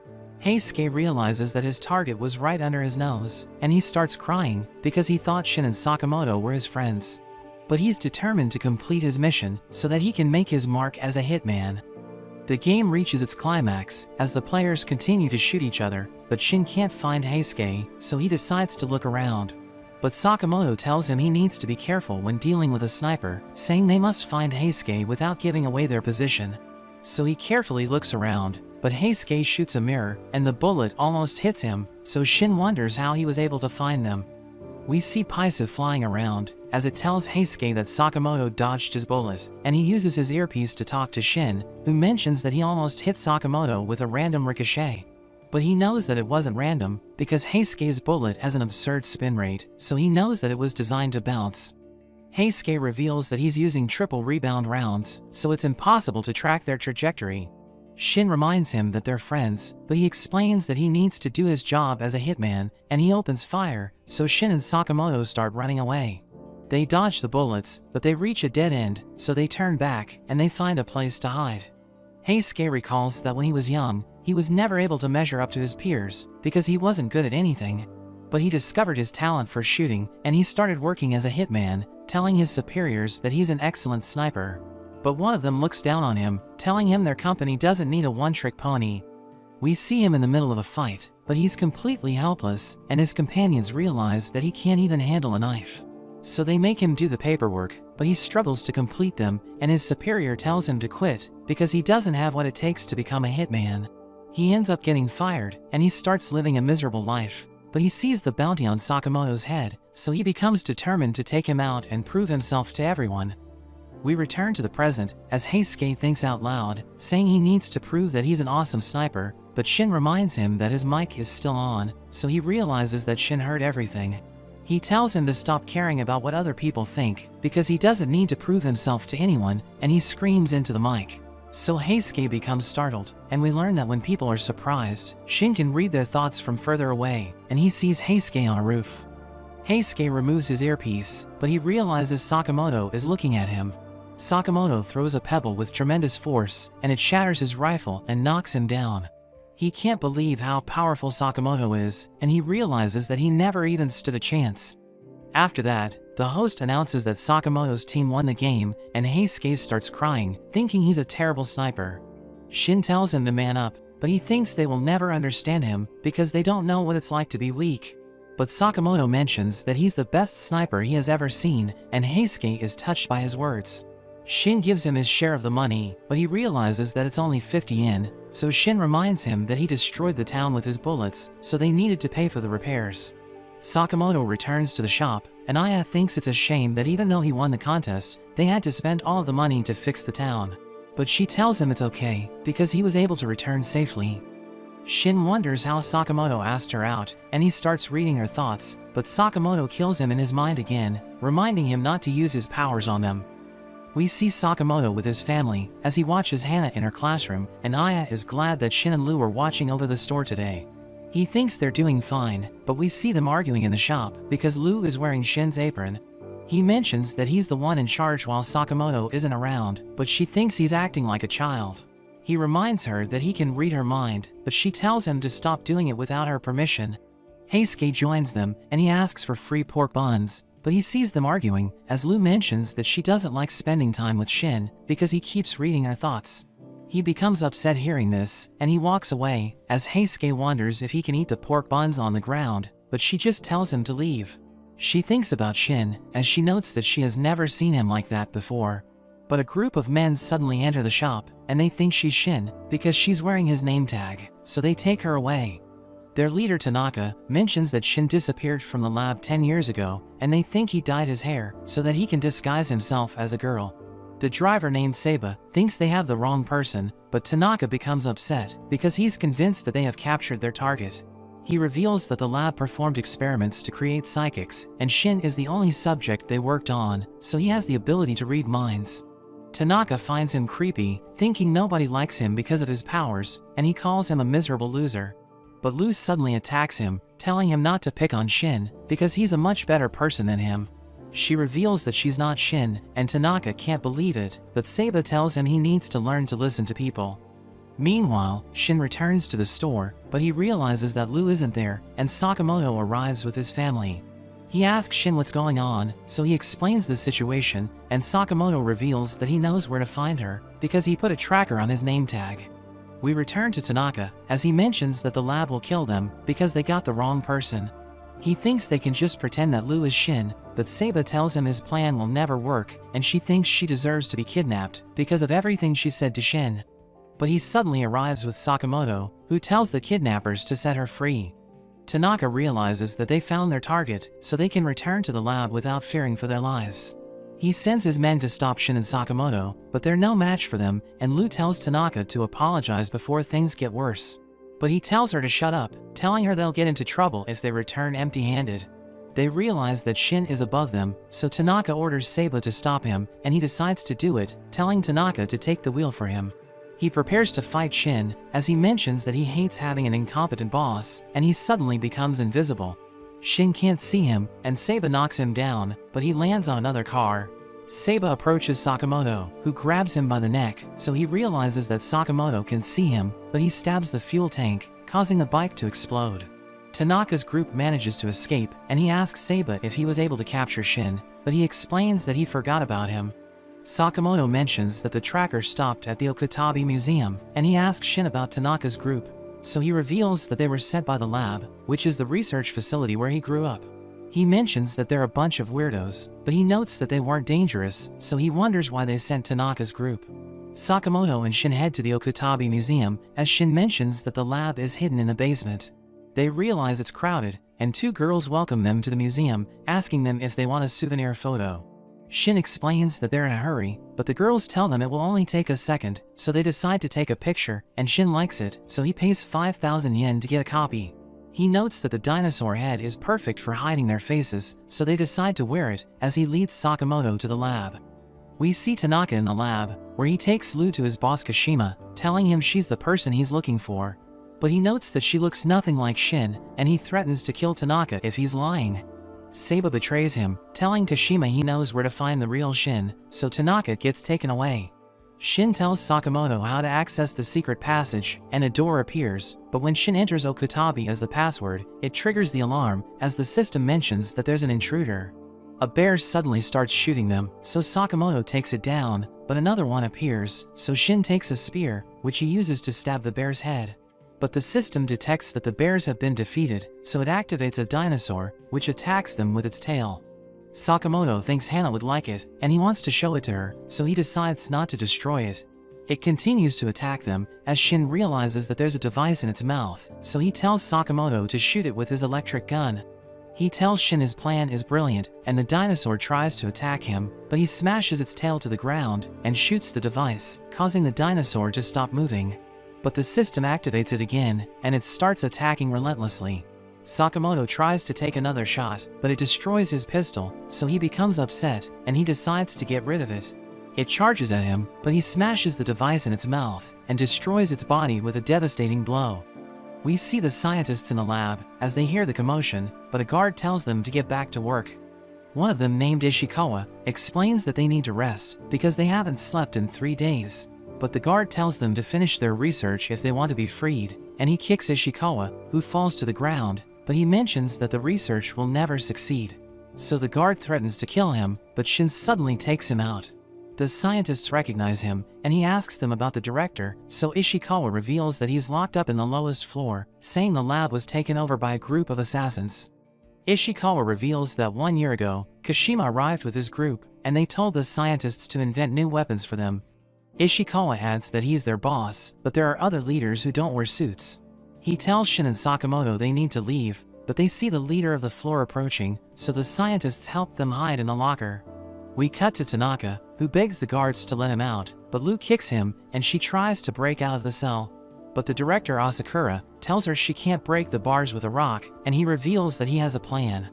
Heisuke realizes that his target was right under his nose, and he starts crying because he thought Shin and Sakamoto were his friends. But he's determined to complete his mission so that he can make his mark as a hitman. The game reaches its climax as the players continue to shoot each other, but Shin can't find Heisuke, so he decides to look around. But Sakamoto tells him he needs to be careful when dealing with a sniper, saying they must find Heisuke without giving away their position. So he carefully looks around, but Heisuke shoots a mirror, and the bullet almost hits him, so Shin wonders how he was able to find them. We see Paisu flying around, as it tells Heisuke that Sakamoto dodged his bullet, and he uses his earpiece to talk to Shin, who mentions that he almost hit Sakamoto with a random ricochet. But he knows that it wasn't random, because Heisuke's bullet has an absurd spin rate, so he knows that it was designed to bounce. Heisuke reveals that he's using triple rebound rounds, so it's impossible to track their trajectory. Shin reminds him that they're friends, but he explains that he needs to do his job as a hitman, and he opens fire, so Shin and Sakamoto start running away. They dodge the bullets, but they reach a dead end, so they turn back, and they find a place to hide. Heisuke recalls that when he was young, he was never able to measure up to his peers, because he wasn't good at anything. But he discovered his talent for shooting, and he started working as a hitman, telling his superiors that he's an excellent sniper. But one of them looks down on him, telling him their company doesn't need a one-trick pony. We see him in the middle of a fight, but he's completely helpless, and his companions realize that he can't even handle a knife. So they make him do the paperwork, but he struggles to complete them, and his superior tells him to quit, because he doesn't have what it takes to become a hitman. He ends up getting fired, and he starts living a miserable life. but he sees the bounty on Sakamoto's head, so he becomes determined to take him out and prove himself to everyone. We return to the present, as Heisuke thinks out loud, saying he needs to prove that he's an awesome sniper, but Shin reminds him that his mic is still on, so he realizes that Shin heard everything. He tells him to stop caring about what other people think, because he doesn't need to prove himself to anyone, and he screams into the mic. So Heisuke becomes startled, and we learn that when people are surprised, Shin can read their thoughts from further away, and he sees Heisuke on a roof. Heisuke removes his earpiece, but he realizes Sakamoto is looking at him. Sakamoto throws a pebble with tremendous force, and it shatters his rifle and knocks him down. He can't believe how powerful Sakamoto is, and he realizes that he never even stood a chance. After that, the host announces that Sakamoto's team won the game, and Heisuke starts crying, thinking he's a terrible sniper. Shin tells him to man up, but he thinks they will never understand him because they don't know what it's like to be weak. But Sakamoto mentions that he's the best sniper he has ever seen, and Heisuke is touched by his words. Shin gives him his share of the money, but he realizes that it's only 50 yen, so Shin reminds him that he destroyed the town with his bullets, so they needed to pay for the repairs. Sakamoto returns to the shop, and Aya thinks it's a shame that even though he won the contest, they had to spend all of the money to fix the town. But she tells him it's okay, because he was able to return safely. Shin wonders how Sakamoto asked her out, and he starts reading her thoughts, but Sakamoto kills him in his mind again, reminding him not to use his powers on them. We see Sakamoto with his family, as he watches Hana in her classroom, and Aya is glad that Shin and Lu are watching over the store today. He thinks they're doing fine, but we see them arguing in the shop, because Lu is wearing Shin's apron. He mentions that he's the one in charge while Sakamoto isn't around, but she thinks he's acting like a child. He reminds her that he can read her mind, but she tells him to stop doing it without her permission. Heisuke joins them, and he asks for free pork buns, but he sees them arguing, as Lu mentions that she doesn't like spending time with Shin, because he keeps reading her thoughts. He becomes upset hearing this, and he walks away, as Heisuke wonders if he can eat the pork buns on the ground, but she just tells him to leave. She thinks about Shin, as she notes that she has never seen him like that before. But a group of men suddenly enter the shop, and they think she's Shin, because she's wearing his name tag, so they take her away. Their leader Tanaka mentions that Shin disappeared from the lab 10 years ago, and they think he dyed his hair so that he can disguise himself as a girl. The driver named Seba thinks they have the wrong person, but Tanaka becomes upset because he's convinced that they have captured their target. He reveals that the lab performed experiments to create psychics, and Shin is the only subject they worked on, so he has the ability to read minds. Tanaka finds him creepy, thinking nobody likes him because of his powers, and he calls him a miserable loser. But Lu suddenly attacks him, telling him not to pick on Shin, because he's a much better person than him. She reveals that she's not Shin, and Tanaka can't believe it, but Seba tells him he needs to learn to listen to people. Meanwhile, Shin returns to the store, but he realizes that Lu isn't there, and Sakamoto arrives with his family. He asks Shin what's going on, so he explains the situation, and Sakamoto reveals that he knows where to find her, because he put a tracker on his name tag. We return to Tanaka, as he mentions that the lab will kill them, because they got the wrong person. He thinks they can just pretend that Lu is Shin, but Seba tells him his plan will never work, and she thinks she deserves to be kidnapped, because of everything she said to Shin. But he suddenly arrives with Sakamoto, who tells the kidnappers to set her free. Tanaka realizes that they found their target, so they can return to the lab without fearing for their lives. He sends his men to stop Shin and Sakamoto, but they're no match for them, and Lu tells Tanaka to apologize before things get worse. But he tells her to shut up, telling her they'll get into trouble if they return empty-handed. They realize that Shin is above them, so Tanaka orders Seba to stop him, and he decides to do it, telling Tanaka to take the wheel for him. He prepares to fight Shin, as he mentions that he hates having an incompetent boss, and he suddenly becomes invisible. Shin can't see him, and Seba knocks him down, but he lands on another car. Seba approaches Sakamoto, who grabs him by the neck, so he realizes that Sakamoto can see him, but he stabs the fuel tank, causing the bike to explode. Tanaka's group manages to escape, and he asks Seba if he was able to capture Shin, but he explains that he forgot about him. Sakamoto mentions that the tracker stopped at the Okatabe Museum, and he asks Shin about Tanaka's group, so he reveals that they were sent by the lab, which is the research facility where he grew up. He mentions that they're a bunch of weirdos, but he notes that they weren't dangerous, so he wonders why they sent Tanaka's group. Sakamoto and Shin head to the Okatabe Museum, as Shin mentions that the lab is hidden in the basement. They realize it's crowded, and two girls welcome them to the museum, asking them if they want a souvenir photo. Shin explains that they're in a hurry, but the girls tell them it will only take a second, so they decide to take a picture, and Shin likes it, so he pays 5,000 yen to get a copy. He notes that the dinosaur head is perfect for hiding their faces, so they decide to wear it as he leads Sakamoto to the lab. We see Tanaka in the lab, where he takes Lu to his boss Kashima, telling him she's the person he's looking for. But he notes that she looks nothing like Shin, and he threatens to kill Tanaka if he's lying. Seiba betrays him, telling Kashima he knows where to find the real Shin, so Tanaka gets taken away. Shin tells Sakamoto how to access the secret passage, and a door appears, but when Shin enters Okutabi as the password, it triggers the alarm, as the system mentions that there's an intruder. A bear suddenly starts shooting them, so Sakamoto takes it down, but another one appears, so Shin takes a spear, which he uses to stab the bear's head. But the system detects that the bears have been defeated, so it activates a dinosaur, which attacks them with its tail. Sakamoto thinks Hana would like it, and he wants to show it to her, so he decides not to destroy it. It continues to attack them, as Shin realizes that there's a device in its mouth, so he tells Sakamoto to shoot it with his electric gun. He tells Shin his plan is brilliant, and the dinosaur tries to attack him, but he smashes its tail to the ground, and shoots the device, causing the dinosaur to stop moving. But the system activates it again, and it starts attacking relentlessly. Sakamoto tries to take another shot, but it destroys his pistol, so he becomes upset, and he decides to get rid of it. It charges at him, but he smashes the device in its mouth, and destroys its body with a devastating blow. We see the scientists in the lab, as they hear the commotion, but a guard tells them to get back to work. One of them, named Ishikawa, explains that they need to rest, because they haven't slept in 3 days. But the guard tells them to finish their research if they want to be freed, and he kicks Ishikawa, who falls to the ground, but he mentions that the research will never succeed. So the guard threatens to kill him, but Shin suddenly takes him out. The scientists recognize him, and he asks them about the director, so Ishikawa reveals that he's locked up in the lowest floor, saying the lab was taken over by a group of assassins. Ishikawa reveals that 1 year ago, Kashima arrived with his group, and they told the scientists to invent new weapons for them. Ishikawa adds that he's their boss, but there are other leaders who don't wear suits. He tells Shin and Sakamoto they need to leave, but they see the leader of the floor approaching, so the scientists help them hide in the locker. We cut to Tanaka, who begs the guards to let him out, but Lu kicks him, and she tries to break out of the cell. But the director Asakura tells her she can't break the bars with a rock, and he reveals that he has a plan.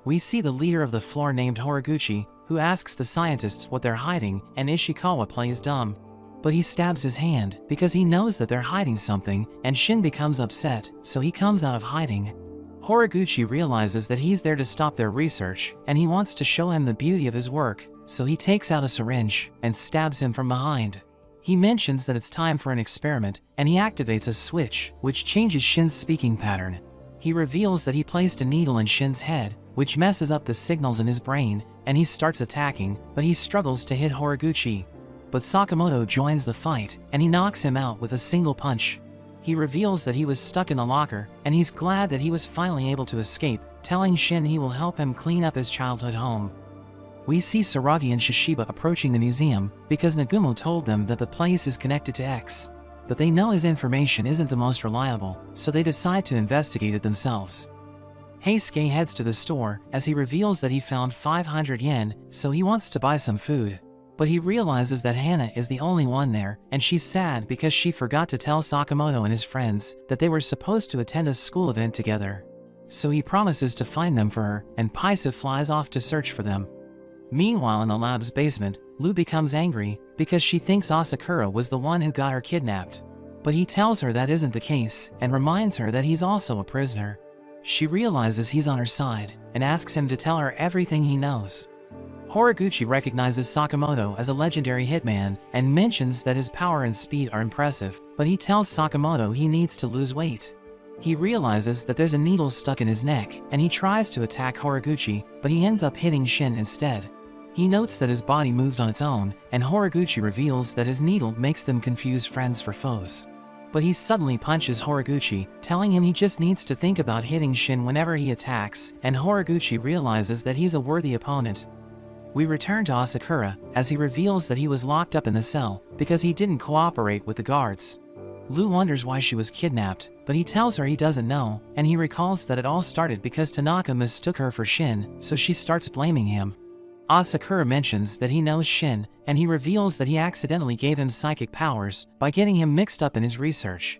We see the leader of the floor named Horiguchi, who asks the scientists what they're hiding, and Ishikawa plays dumb. But he stabs his hand, because he knows that they're hiding something, and Shin becomes upset, so he comes out of hiding. Horiguchi realizes that he's there to stop their research, and he wants to show him the beauty of his work, so he takes out a syringe, and stabs him from behind. He mentions that it's time for an experiment, and he activates a switch, which changes Shin's speaking pattern. He reveals that he placed a needle in Shin's head, which messes up the signals in his brain, and he starts attacking, but he struggles to hit Horiguchi. But Sakamoto joins the fight, and he knocks him out with a single punch. He reveals that he was stuck in the locker, and he's glad that he was finally able to escape, telling Shin he will help him clean up his childhood home. We see Saragi and Shishiba approaching the museum, because Nagumo told them that the place is connected to X. But they know his information isn't the most reliable, so they decide to investigate it themselves. Heisuke heads to the store, as he reveals that he found 500 yen, so he wants to buy some food. But he realizes that Hana is the only one there, and she's sad because she forgot to tell Sakamoto and his friends that they were supposed to attend a school event together. So he promises to find them for her, and Paisa flies off to search for them. Meanwhile, in the lab's basement, Lu becomes angry because she thinks Asakura was the one who got her kidnapped. But he tells her that isn't the case, and reminds her that he's also a prisoner. She realizes he's on her side, and asks him to tell her everything he knows. Horiguchi recognizes Sakamoto as a legendary hitman, and mentions that his power and speed are impressive, but he tells Sakamoto he needs to lose weight. He realizes that there's a needle stuck in his neck, and he tries to attack Horiguchi, but he ends up hitting Shin instead. He notes that his body moved on its own, and Horiguchi reveals that his needle makes them confuse friends for foes. But he suddenly punches Horiguchi, telling him he just needs to think about hitting Shin whenever he attacks, and Horiguchi realizes that he's a worthy opponent. We return to Asakura, as he reveals that he was locked up in the cell, because he didn't cooperate with the guards. Lu wonders why she was kidnapped, but he tells her he doesn't know, and he recalls that it all started because Tanaka mistook her for Shin, so she starts blaming him. Asakura mentions that he knows Shin, and he reveals that he accidentally gave him psychic powers by getting him mixed up in his research.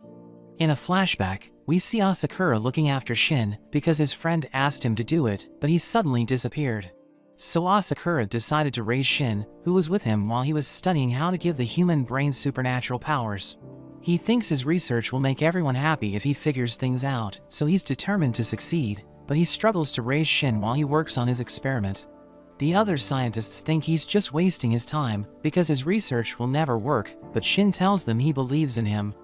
In a flashback, we see Asakura looking after Shin because his friend asked him to do it, but he suddenly disappeared. So Asakura decided to raise Shin, who was with him while he was studying how to give the human brain supernatural powers. He thinks his research will make everyone happy if he figures things out, so he's determined to succeed, but he struggles to raise Shin while he works on his experiment. The other scientists think he's just wasting his time because his research will never work, but Shin tells them he believes in him.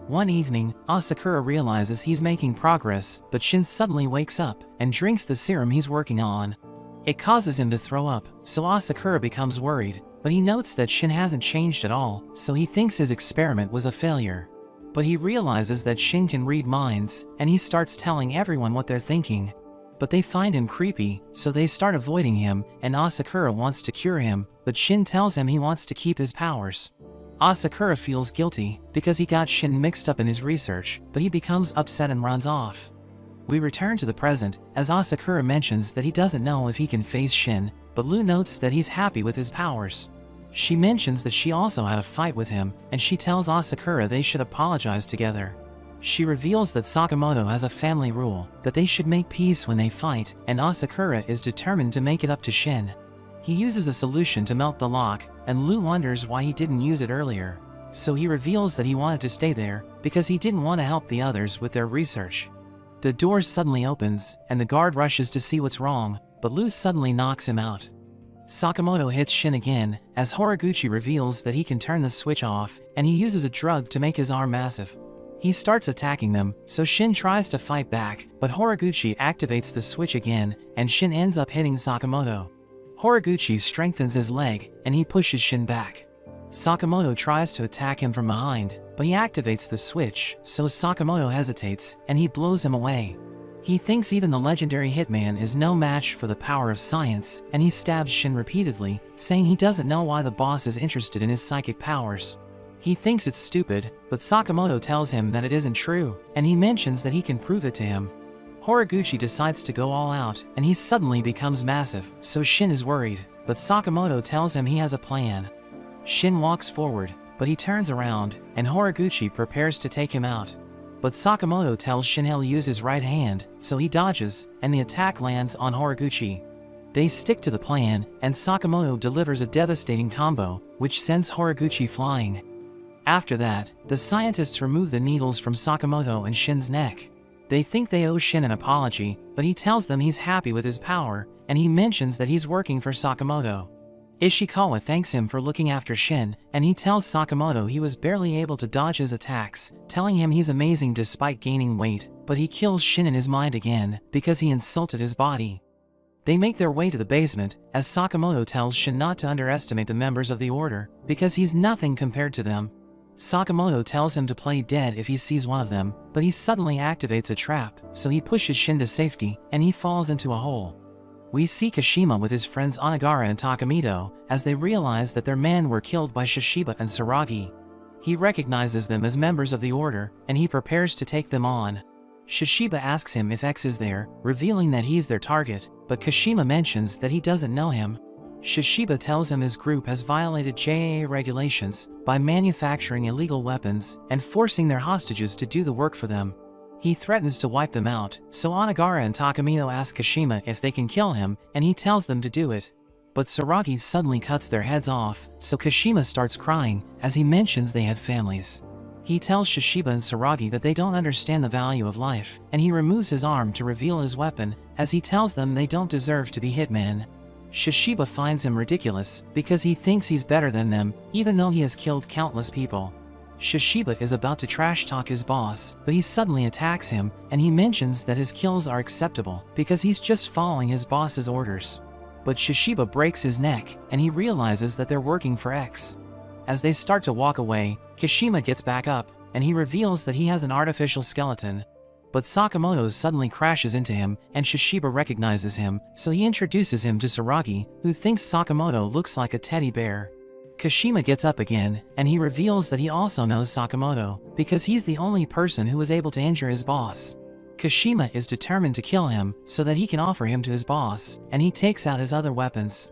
One evening, Asakura realizes he's making progress, but Shin suddenly wakes up and drinks the serum he's working on. It causes him to throw up, so Asakura becomes worried, but he notes that Shin hasn't changed at all, so he thinks his experiment was a failure. But he realizes that Shin can read minds, and he starts telling everyone what they're thinking. But they find him creepy, so they start avoiding him, and Asakura wants to cure him, but Shin tells him he wants to keep his powers. Asakura feels guilty because he got Shin mixed up in his research, but he becomes upset and runs off. We return to the present, as Asakura mentions that he doesn't know if he can face Shin, but Lu notes that he's happy with his powers. She mentions that she also had a fight with him, and she tells Asakura they should apologize together. She reveals that Sakamoto has a family rule, that they should make peace when they fight, and Asakura is determined to make it up to Shin. He uses a solution to melt the lock, and Lu wonders why he didn't use it earlier. So he reveals that he wanted to stay there, because he didn't want to help the others with their research. The door suddenly opens, and the guard rushes to see what's wrong, but Lu suddenly knocks him out. Sakamoto hits Shin again, as Horiguchi reveals that he can turn the switch off, and he uses a drug to make his arm massive. He starts attacking them, so Shin tries to fight back, but Horiguchi activates the switch again, and Shin ends up hitting Sakamoto. Horiguchi strengthens his leg, and he pushes Shin back. Sakamoto tries to attack him from behind, but he activates the switch, so Sakamoto hesitates, and he blows him away. He thinks even the legendary hitman is no match for the power of science, and he stabs Shin repeatedly, saying he doesn't know why the boss is interested in his psychic powers. He thinks it's stupid, but Sakamoto tells him that it isn't true, and he mentions that he can prove it to him. Horiguchi decides to go all out, and he suddenly becomes massive, so Shin is worried, but Sakamoto tells him he has a plan. Shin walks forward, but he turns around, and Horiguchi prepares to take him out. But Sakamoto tells Shin he'll use his right hand, so he dodges, and the attack lands on Horiguchi. They stick to the plan, and Sakamoto delivers a devastating combo, which sends Horiguchi flying. After that, the scientists remove the needles from Sakamoto and Shin's neck. They think they owe Shin an apology, but he tells them he's happy with his power, and he mentions that he's working for Sakamoto. Ishikawa thanks him for looking after Shin, and he tells Sakamoto he was barely able to dodge his attacks, telling him he's amazing despite gaining weight, but he kills Shin in his mind again, because he insulted his body. They make their way to the basement, as Sakamoto tells Shin not to underestimate the members of the Order, because he's nothing compared to them. Sakamoto tells him to play dead if he sees one of them, but he suddenly activates a trap, so he pushes Shin to safety, and he falls into a hole. We see Kashima with his friends Onigara and Takamito, as they realize that their men were killed by Shishiba and Saragi. He recognizes them as members of the Order, and he prepares to take them on. Shishiba asks him if X is there, revealing that he's their target, but Kashima mentions that he doesn't know him. Shishiba tells him his group has violated JAA regulations by manufacturing illegal weapons and forcing their hostages to do the work for them. He threatens to wipe them out, so Onigara and Takamito ask Kashima if they can kill him, and he tells them to do it. But Saragi suddenly cuts their heads off, so Kashima starts crying, as he mentions they had families. He tells Shishiba and Saragi that they don't understand the value of life, and he removes his arm to reveal his weapon, as he tells them they don't deserve to be hitmen. Shishiba finds him ridiculous, because he thinks he's better than them, even though he has killed countless people. Shishiba is about to trash talk his boss, but he suddenly attacks him, and he mentions that his kills are acceptable, because he's just following his boss's orders. But Shishiba breaks his neck, and he realizes that they're working for X. As they start to walk away, Kashima gets back up, and he reveals that he has an artificial skeleton. But Sakamoto suddenly crashes into him, and Shishiba recognizes him, so he introduces him to Saragi, who thinks Sakamoto looks like a teddy bear. Kashima gets up again, and he reveals that he also knows Sakamoto, because he's the only person who was able to injure his boss. Kashima is determined to kill him so that he can offer him to his boss, and he takes out his other weapons.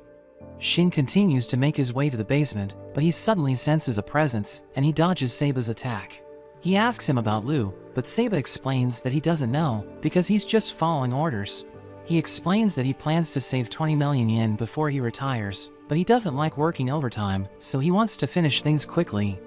Shin continues to make his way to the basement, but he suddenly senses a presence, and he dodges Saba's attack. He asks him about Lu, but Saba explains that he doesn't know, because he's just following orders. He explains that he plans to save 20 million yen before he retires, but he doesn't like working overtime, so he wants to finish things quickly.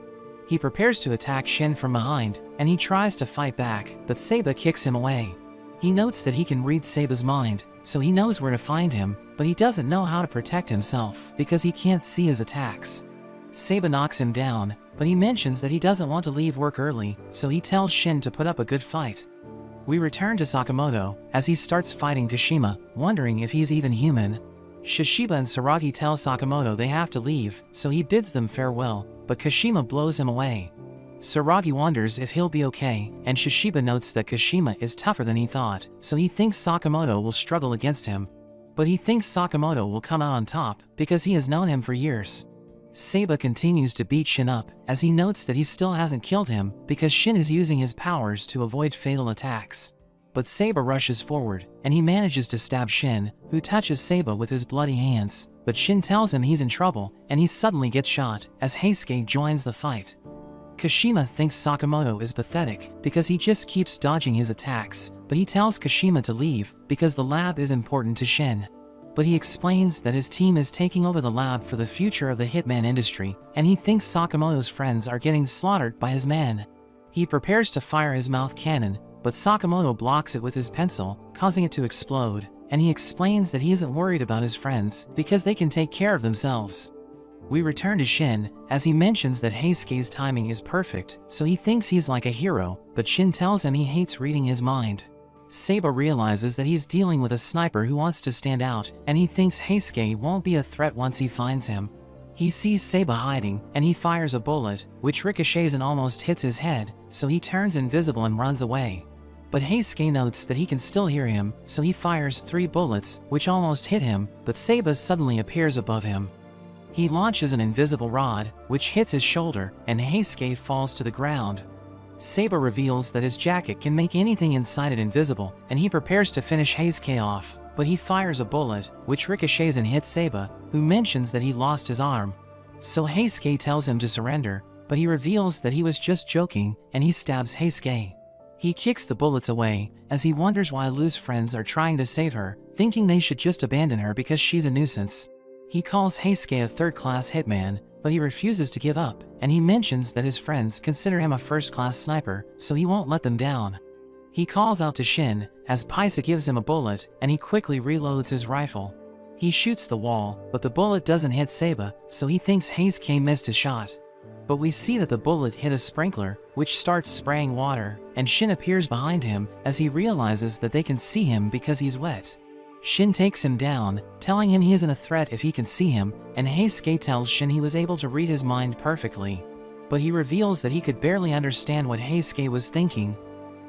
He prepares to attack Shin from behind, and he tries to fight back, but Saba kicks him away. He notes that he can read Saba's mind, so he knows where to find him, but he doesn't know how to protect himself because he can't see his attacks. Saba knocks him down, but he mentions that he doesn't want to leave work early, so he tells Shin to put up a good fight. We return to Sakamoto, as he starts fighting Kashima, wondering if he's even human. Shishiba and Saragi tell Sakamoto they have to leave, so he bids them farewell, but Kashima blows him away. Saragi wonders if he'll be okay, and Shishiba notes that Kashima is tougher than he thought, so he thinks Sakamoto will struggle against him. But he thinks Sakamoto will come out on top, because he has known him for years. Saba continues to beat Shin up, as he notes that he still hasn't killed him, because Shin is using his powers to avoid fatal attacks. But Saba rushes forward, and he manages to stab Shin, who touches Saba with his bloody hands, but Shin tells him he's in trouble, and he suddenly gets shot, as Heisuke joins the fight. Kashima thinks Sakamoto is pathetic, because he just keeps dodging his attacks, but he tells Kashima to leave, because the lab is important to Shin. But he explains that his team is taking over the lab for the future of the hitman industry, and he thinks Sakamoto's friends are getting slaughtered by his men. He prepares to fire his mouth cannon, but Sakamoto blocks it with his pencil, causing it to explode, and he explains that he isn't worried about his friends, because they can take care of themselves. We return to Shin, as he mentions that Heisuke's timing is perfect, so he thinks he's like a hero, but Shin tells him he hates reading his mind. Saba realizes that he's dealing with a sniper who wants to stand out, and he thinks Heisuke won't be a threat once he finds him. He sees Saba hiding, and he fires a bullet, which ricochets and almost hits his head, so he turns invisible and runs away. But Heisuke notes that he can still hear him, so he fires 3 bullets, which almost hit him, but Saba suddenly appears above him. He launches an invisible rod, which hits his shoulder, and Heisuke falls to the ground. Saba reveals that his jacket can make anything inside it invisible, and he prepares to finish Heisuke off, but he fires a bullet, which ricochets and hits Saba, who mentions that he lost his arm. So Heisuke tells him to surrender, but he reveals that he was just joking, and he stabs Heisuke. He kicks the bullets away, as he wonders why Lu's friends are trying to save her, thinking they should just abandon her because she's a nuisance. He calls Heisuke a third-class hitman, but he refuses to give up, and he mentions that his friends consider him a first-class sniper, so he won't let them down. He calls out to Shin, as Paisa gives him a bullet, and he quickly reloads his rifle. He shoots the wall, but the bullet doesn't hit Saba, so he thinks Heisuke missed his shot. But we see that the bullet hit a sprinkler, which starts spraying water, and Shin appears behind him, as he realizes that they can see him because he's wet. Shin takes him down, telling him he isn't a threat if he can see him, and Heisuke tells Shin he was able to read his mind perfectly. But he reveals that he could barely understand what Heisuke was thinking.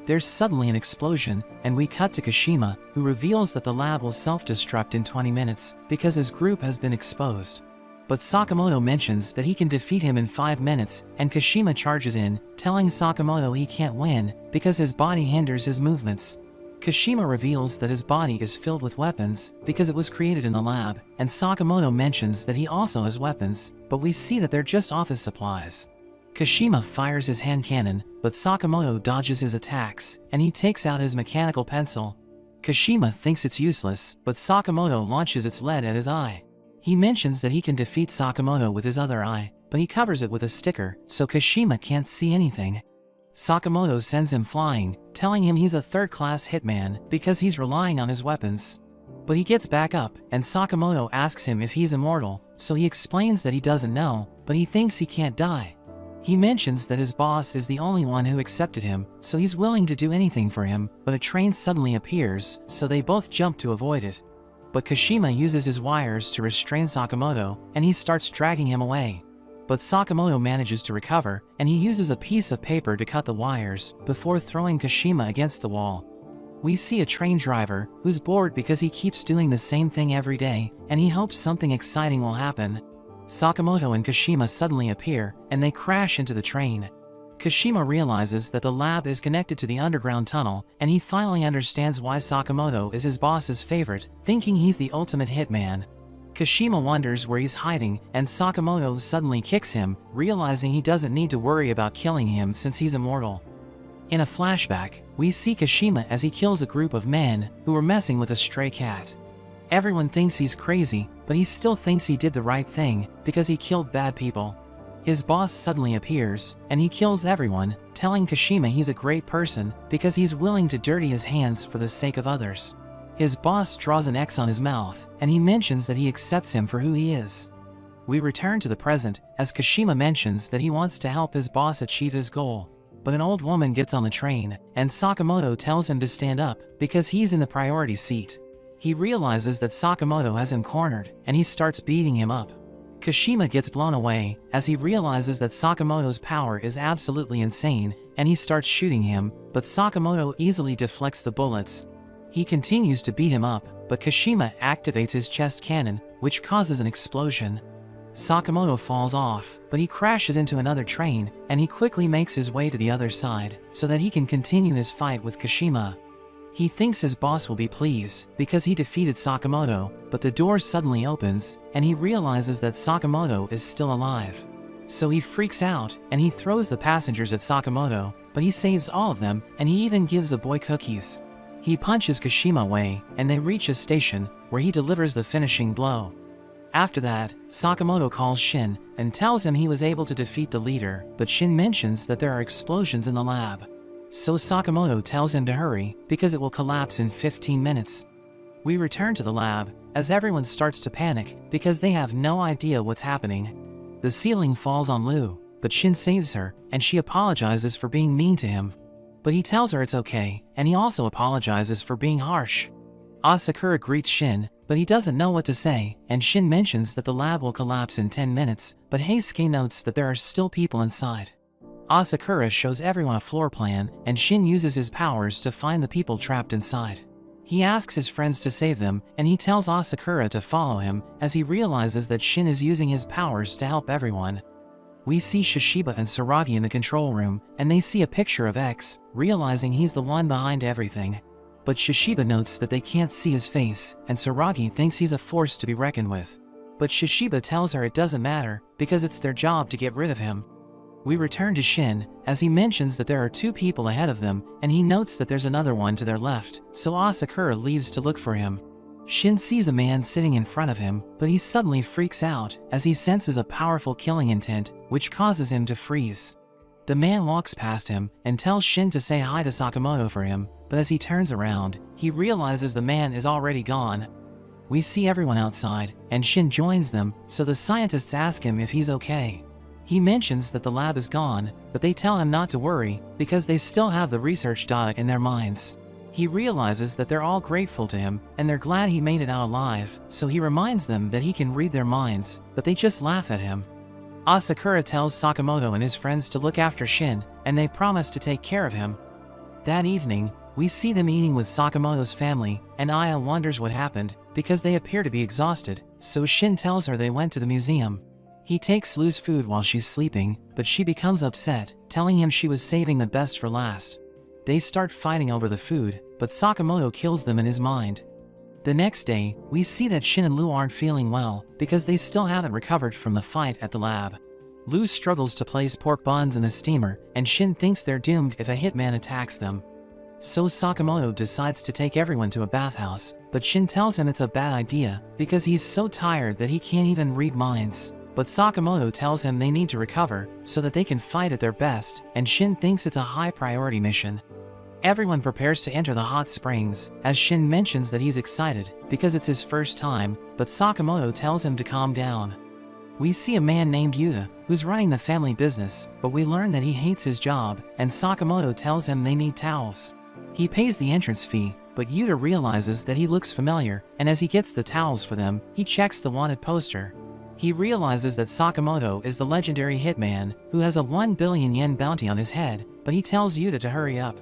There's suddenly an explosion, and we cut to Kashima, who reveals that the lab will self-destruct in 20 minutes, because his group has been exposed. But Sakamoto mentions that he can defeat him in 5 minutes, and Kashima charges in, telling Sakamoto he can't win, because his body hinders his movements. Kashima reveals that his body is filled with weapons, because it was created in the lab, and Sakamoto mentions that he also has weapons, but we see that they're just office supplies. Kashima fires his hand cannon, but Sakamoto dodges his attacks, and he takes out his mechanical pencil. Kashima thinks it's useless, but Sakamoto launches its lead at his eye. He mentions that he can defeat Sakamoto with his other eye, but he covers it with a sticker, so Kashima can't see anything. Sakamoto sends him flying, telling him he's a third-class hitman because he's relying on his weapons. But he gets back up, and Sakamoto asks him if he's immortal, so he explains that he doesn't know, but he thinks he can't die. He mentions that his boss is the only one who accepted him, so he's willing to do anything for him, but a train suddenly appears, so they both jump to avoid it. But Kashima uses his wires to restrain Sakamoto, and he starts dragging him away. But Sakamoto manages to recover, and he uses a piece of paper to cut the wires, before throwing Kashima against the wall. We see a train driver, who's bored because he keeps doing the same thing every day, and he hopes something exciting will happen. Sakamoto and Kashima suddenly appear, and they crash into the train. Kashima realizes that the lab is connected to the underground tunnel, and he finally understands why Sakamoto is his boss's favorite, thinking he's the ultimate hitman. Kashima wonders where he's hiding, and Sakamoto suddenly kicks him, realizing he doesn't need to worry about killing him since he's immortal. In a flashback, we see Kashima as he kills a group of men who were messing with a stray cat. Everyone thinks he's crazy, but he still thinks he did the right thing because he killed bad people. His boss suddenly appears, and he kills everyone, telling Kashima he's a great person because he's willing to dirty his hands for the sake of others. His boss draws an X on his mouth, and he mentions that he accepts him for who he is. We return to the present, as Kashima mentions that he wants to help his boss achieve his goal. But an old woman gets on the train, and Sakamoto tells him to stand up because he's in the priority seat. He realizes that Sakamoto has him cornered, and he starts beating him up. Kashima gets blown away as he realizes that Sakamoto's power is absolutely insane, and he starts shooting him, but Sakamoto easily deflects the bullets. He continues to beat him up, but Kashima activates his chest cannon, which causes an explosion. Sakamoto falls off, but he crashes into another train, and he quickly makes his way to the other side so that he can continue his fight with Kashima. He thinks his boss will be pleased because he defeated Sakamoto, but the door suddenly opens, and he realizes that Sakamoto is still alive. So he freaks out, and he throws the passengers at Sakamoto, but he saves all of them, and he even gives the boy cookies. He punches Kashima away, and they reach a station, where he delivers the finishing blow. After that, Sakamoto calls Shin, and tells him he was able to defeat the leader, but Shin mentions that there are explosions in the lab. So Sakamoto tells him to hurry, because it will collapse in 15 minutes. We return to the lab, as everyone starts to panic, because they have no idea what's happening. The ceiling falls on Lu, but Shin saves her, and she apologizes for being mean to him. But he tells her it's okay, and he also apologizes for being harsh. Asakura greets Shin, but he doesn't know what to say, and Shin mentions that the lab will collapse in 10 minutes, but Heisuke notes that there are still people inside. Asakura shows everyone a floor plan, and Shin uses his powers to find the people trapped inside. He asks his friends to save them, and he tells Asakura to follow him, as he realizes that Shin is using his powers to help everyone. We see Shishiba and Saragi in the control room, and they see a picture of X, realizing he's the one behind everything. But Shishiba notes that they can't see his face, and Saragi thinks he's a force to be reckoned with. But Shishiba tells her it doesn't matter, because it's their job to get rid of him. We return to Shin, as he mentions that there are 2 people ahead of them, and he notes that there's another one to their left, so Asakura leaves to look for him. Shin sees a man sitting in front of him, but he suddenly freaks out, as he senses a powerful killing intent, which causes him to freeze. The man walks past him, and tells Shin to say hi to Sakamoto for him, but as he turns around, he realizes the man is already gone. We see everyone outside, and Shin joins them, so the scientists ask him if he's okay. He mentions that the lab is gone, but they tell him not to worry, because they still have the research data in their minds. He realizes that they're all grateful to him, and they're glad he made it out alive, so he reminds them that he can read their minds, but they just laugh at him. Asakura tells Sakamoto and his friends to look after Shin, and they promise to take care of him. That evening, we see them eating with Sakamoto's family, and Aya wonders what happened, because they appear to be exhausted, so Shin tells her they went to the museum. He takes Lu's food while she's sleeping, but she becomes upset, telling him she was saving the best for last. They start fighting over the food, but Sakamoto kills them in his mind. The next day, we see that Shin and Lu aren't feeling well, because they still haven't recovered from the fight at the lab. Lu struggles to place pork buns in the steamer, and Shin thinks they're doomed if a hitman attacks them. So Sakamoto decides to take everyone to a bathhouse, but Shin tells him it's a bad idea, because he's so tired that he can't even read minds. But Sakamoto tells him they need to recover, so that they can fight at their best, and Shin thinks it's a high priority mission. Everyone prepares to enter the hot springs, as Shin mentions that he's excited, because it's his first time, but Sakamoto tells him to calm down. We see a man named Yuta, who's running the family business, but we learn that he hates his job, and Sakamoto tells him they need towels. He pays the entrance fee, but Yuta realizes that he looks familiar, and as he gets the towels for them, he checks the wanted poster. He realizes that Sakamoto is the legendary hitman, who has a 1 billion yen bounty on his head, but he tells Yuta to hurry up.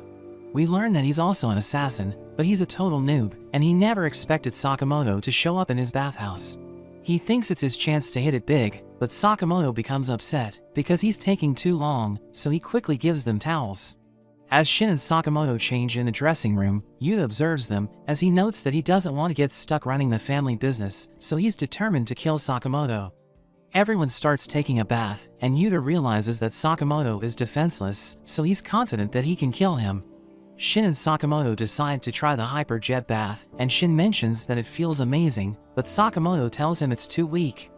We learn that he's also an assassin, but he's a total noob, and he never expected Sakamoto to show up in his bathhouse. He thinks it's his chance to hit it big, but Sakamoto becomes upset because he's taking too long, so he quickly gives them towels. As Shin and Sakamoto change in the dressing room, Yuta observes them as he notes that he doesn't want to get stuck running the family business, so he's determined to kill Sakamoto. Everyone starts taking a bath, and Yuta realizes that Sakamoto is defenseless, so he's confident that he can kill him. Shin and Sakamoto decide to try the hyper jet bath, and Shin mentions that it feels amazing, but Sakamoto tells him it's too weak.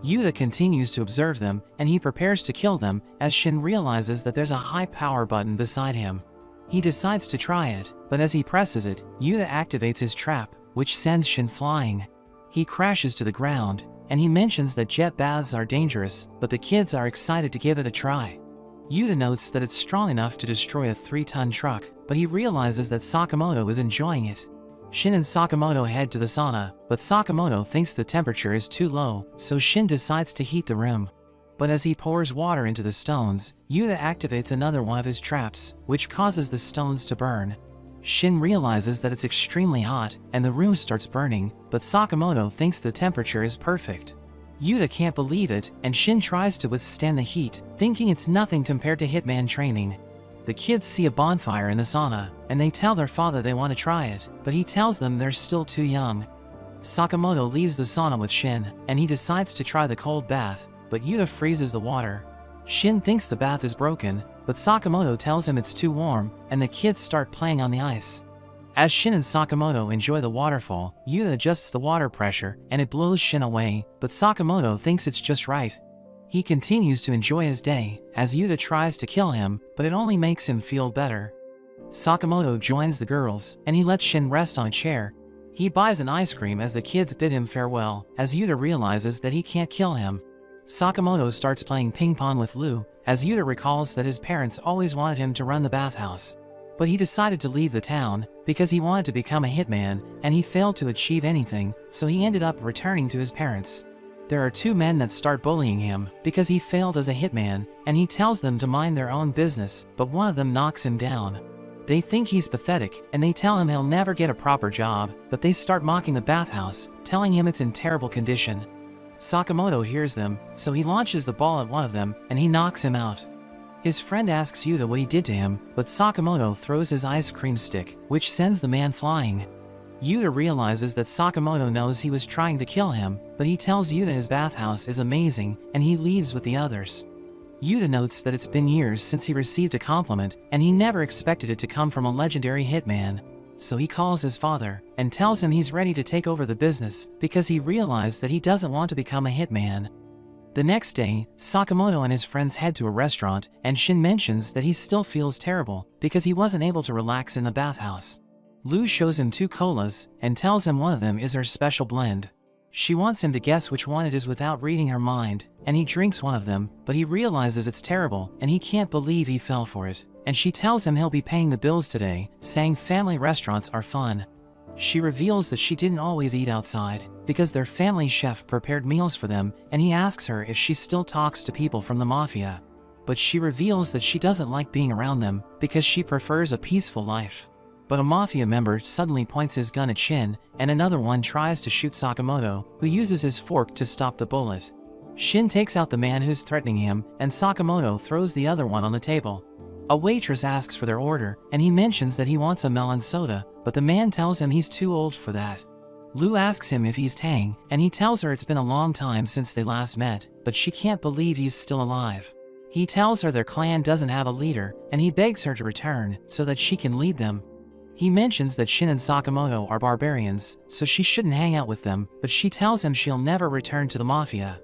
Yuta continues to observe them, and he prepares to kill them as Shin realizes that there's a high power button beside him. He decides to try it, but as he presses it, Yuta activates his trap, which sends Shin flying. He crashes to the ground, and he mentions that jet baths are dangerous, but the kids are excited to give it a try. Yuta notes that it's strong enough to destroy a 3-ton truck, but he realizes that Sakamoto is enjoying it. Shin and Sakamoto head to the sauna, but Sakamoto thinks the temperature is too low, so Shin decides to heat the room. But as he pours water into the stones, Yuta activates another one of his traps, which causes the stones to burn. Shin realizes that it's extremely hot, and the room starts burning, but Sakamoto thinks the temperature is perfect. Yuta can't believe it, and Shin tries to withstand the heat, thinking it's nothing compared to hitman training. The kids see a bonfire in the sauna, and they tell their father they want to try it, but he tells them they're still too young. Sakamoto leaves the sauna with Shin, and he decides to try the cold bath, but Yuta freezes the water. Shin thinks the bath is broken, but Sakamoto tells him it's too warm, and the kids start playing on the ice. As Shin and Sakamoto enjoy the waterfall, Yuta adjusts the water pressure, and it blows Shin away, but Sakamoto thinks it's just right. He continues to enjoy his day, as Yuta tries to kill him, but it only makes him feel better. Sakamoto joins the girls, and he lets Shin rest on a chair. He buys an ice cream as the kids bid him farewell, as Yuta realizes that he can't kill him. Sakamoto starts playing ping pong with Lu, as Yuta recalls that his parents always wanted him to run the bathhouse. But he decided to leave the town, because he wanted to become a hitman, and he failed to achieve anything, so he ended up returning to his parents. There are 2 men that start bullying him, because he failed as a hitman, and he tells them to mind their own business, but one of them knocks him down. They think he's pathetic, and they tell him he'll never get a proper job, but they start mocking the bathhouse, telling him it's in terrible condition. Sakamoto hears them, so he launches the ball at one of them, and he knocks him out. His friend asks Yuta what he did to him, but Sakamoto throws his ice cream stick, which sends the man flying. Yuta realizes that Sakamoto knows he was trying to kill him, but he tells Yuta his bathhouse is amazing, and he leaves with the others. Yuta notes that it's been years since he received a compliment, and he never expected it to come from a legendary hitman. So he calls his father, and tells him he's ready to take over the business, because he realized that he doesn't want to become a hitman. The next day, Sakamoto and his friends head to a restaurant, and Shin mentions that he still feels terrible, because he wasn't able to relax in the bathhouse. Lu shows him 2 colas, and tells him one of them is her special blend. She wants him to guess which one it is without reading her mind, and he drinks one of them, but he realizes it's terrible, and he can't believe he fell for it. And she tells him he'll be paying the bills today, saying family restaurants are fun. She reveals that she didn't always eat outside, because their family chef prepared meals for them, and he asks her if she still talks to people from the mafia. But she reveals that she doesn't like being around them, because she prefers a peaceful life. But a mafia member suddenly points his gun at Shin, and another one tries to shoot Sakamoto, who uses his fork to stop the bullet. Shin takes out the man who's threatening him, and Sakamoto throws the other one on the table. A waitress asks for their order, and he mentions that he wants a melon soda, but the man tells him he's too old for that. Lu asks him if he's Tang, and he tells her it's been a long time since they last met, but she can't believe he's still alive. He tells her their clan doesn't have a leader, and he begs her to return, so that she can lead them. He mentions that Shin and Sakamoto are barbarians, so she shouldn't hang out with them, but she tells him she'll never return to the mafia.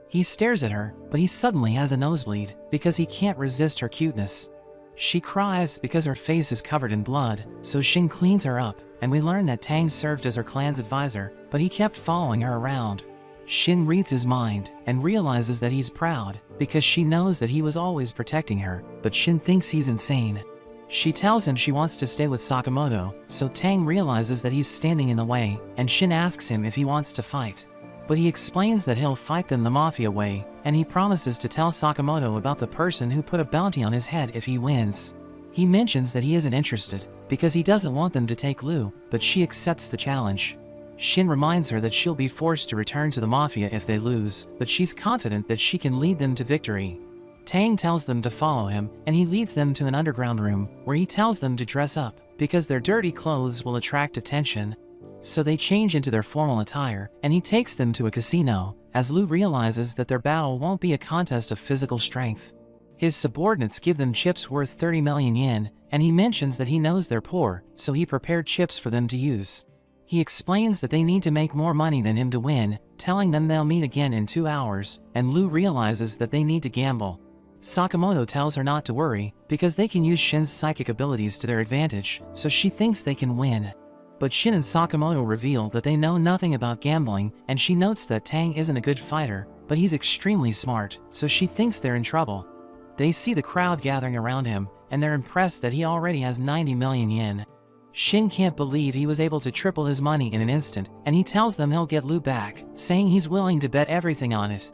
He stares at her, but he suddenly has a nosebleed, because he can't resist her cuteness. She cries because her face is covered in blood, so Shin cleans her up, and we learn that Tang served as her clan's advisor, but he kept following her around. Shin reads his mind, and realizes that he's proud, because she knows that he was always protecting her, but Shin thinks he's insane. She tells him she wants to stay with Sakamoto, so Tang realizes that he's standing in the way, and Shin asks him if he wants to fight. But he explains that he'll fight them the mafia way, and he promises to tell Sakamoto about the person who put a bounty on his head if he wins. He mentions that he isn't interested, because he doesn't want them to take Lu, but she accepts the challenge. Shin reminds her that she'll be forced to return to the Mafia if they lose, but she's confident that she can lead them to victory. Tang tells them to follow him, and he leads them to an underground room, where he tells them to dress up, because their dirty clothes will attract attention. So they change into their formal attire, and he takes them to a casino, as Lu realizes that their battle won't be a contest of physical strength. His subordinates give them chips worth 30 million yen, and he mentions that he knows they're poor, so he prepared chips for them to use. He explains that they need to make more money than him to win, telling them they'll meet again in 2 hours, and Lu realizes that they need to gamble. Sakamoto tells her not to worry, because they can use Shin's psychic abilities to their advantage, so she thinks they can win. But Shin and Sakamoto reveal that they know nothing about gambling, and she notes that Tang isn't a good fighter, but he's extremely smart, so she thinks they're in trouble. They see the crowd gathering around him, and they're impressed that he already has 90 million yen. Shin can't believe he was able to triple his money in an instant, and he tells them he'll get Lu back, saying he's willing to bet everything on it.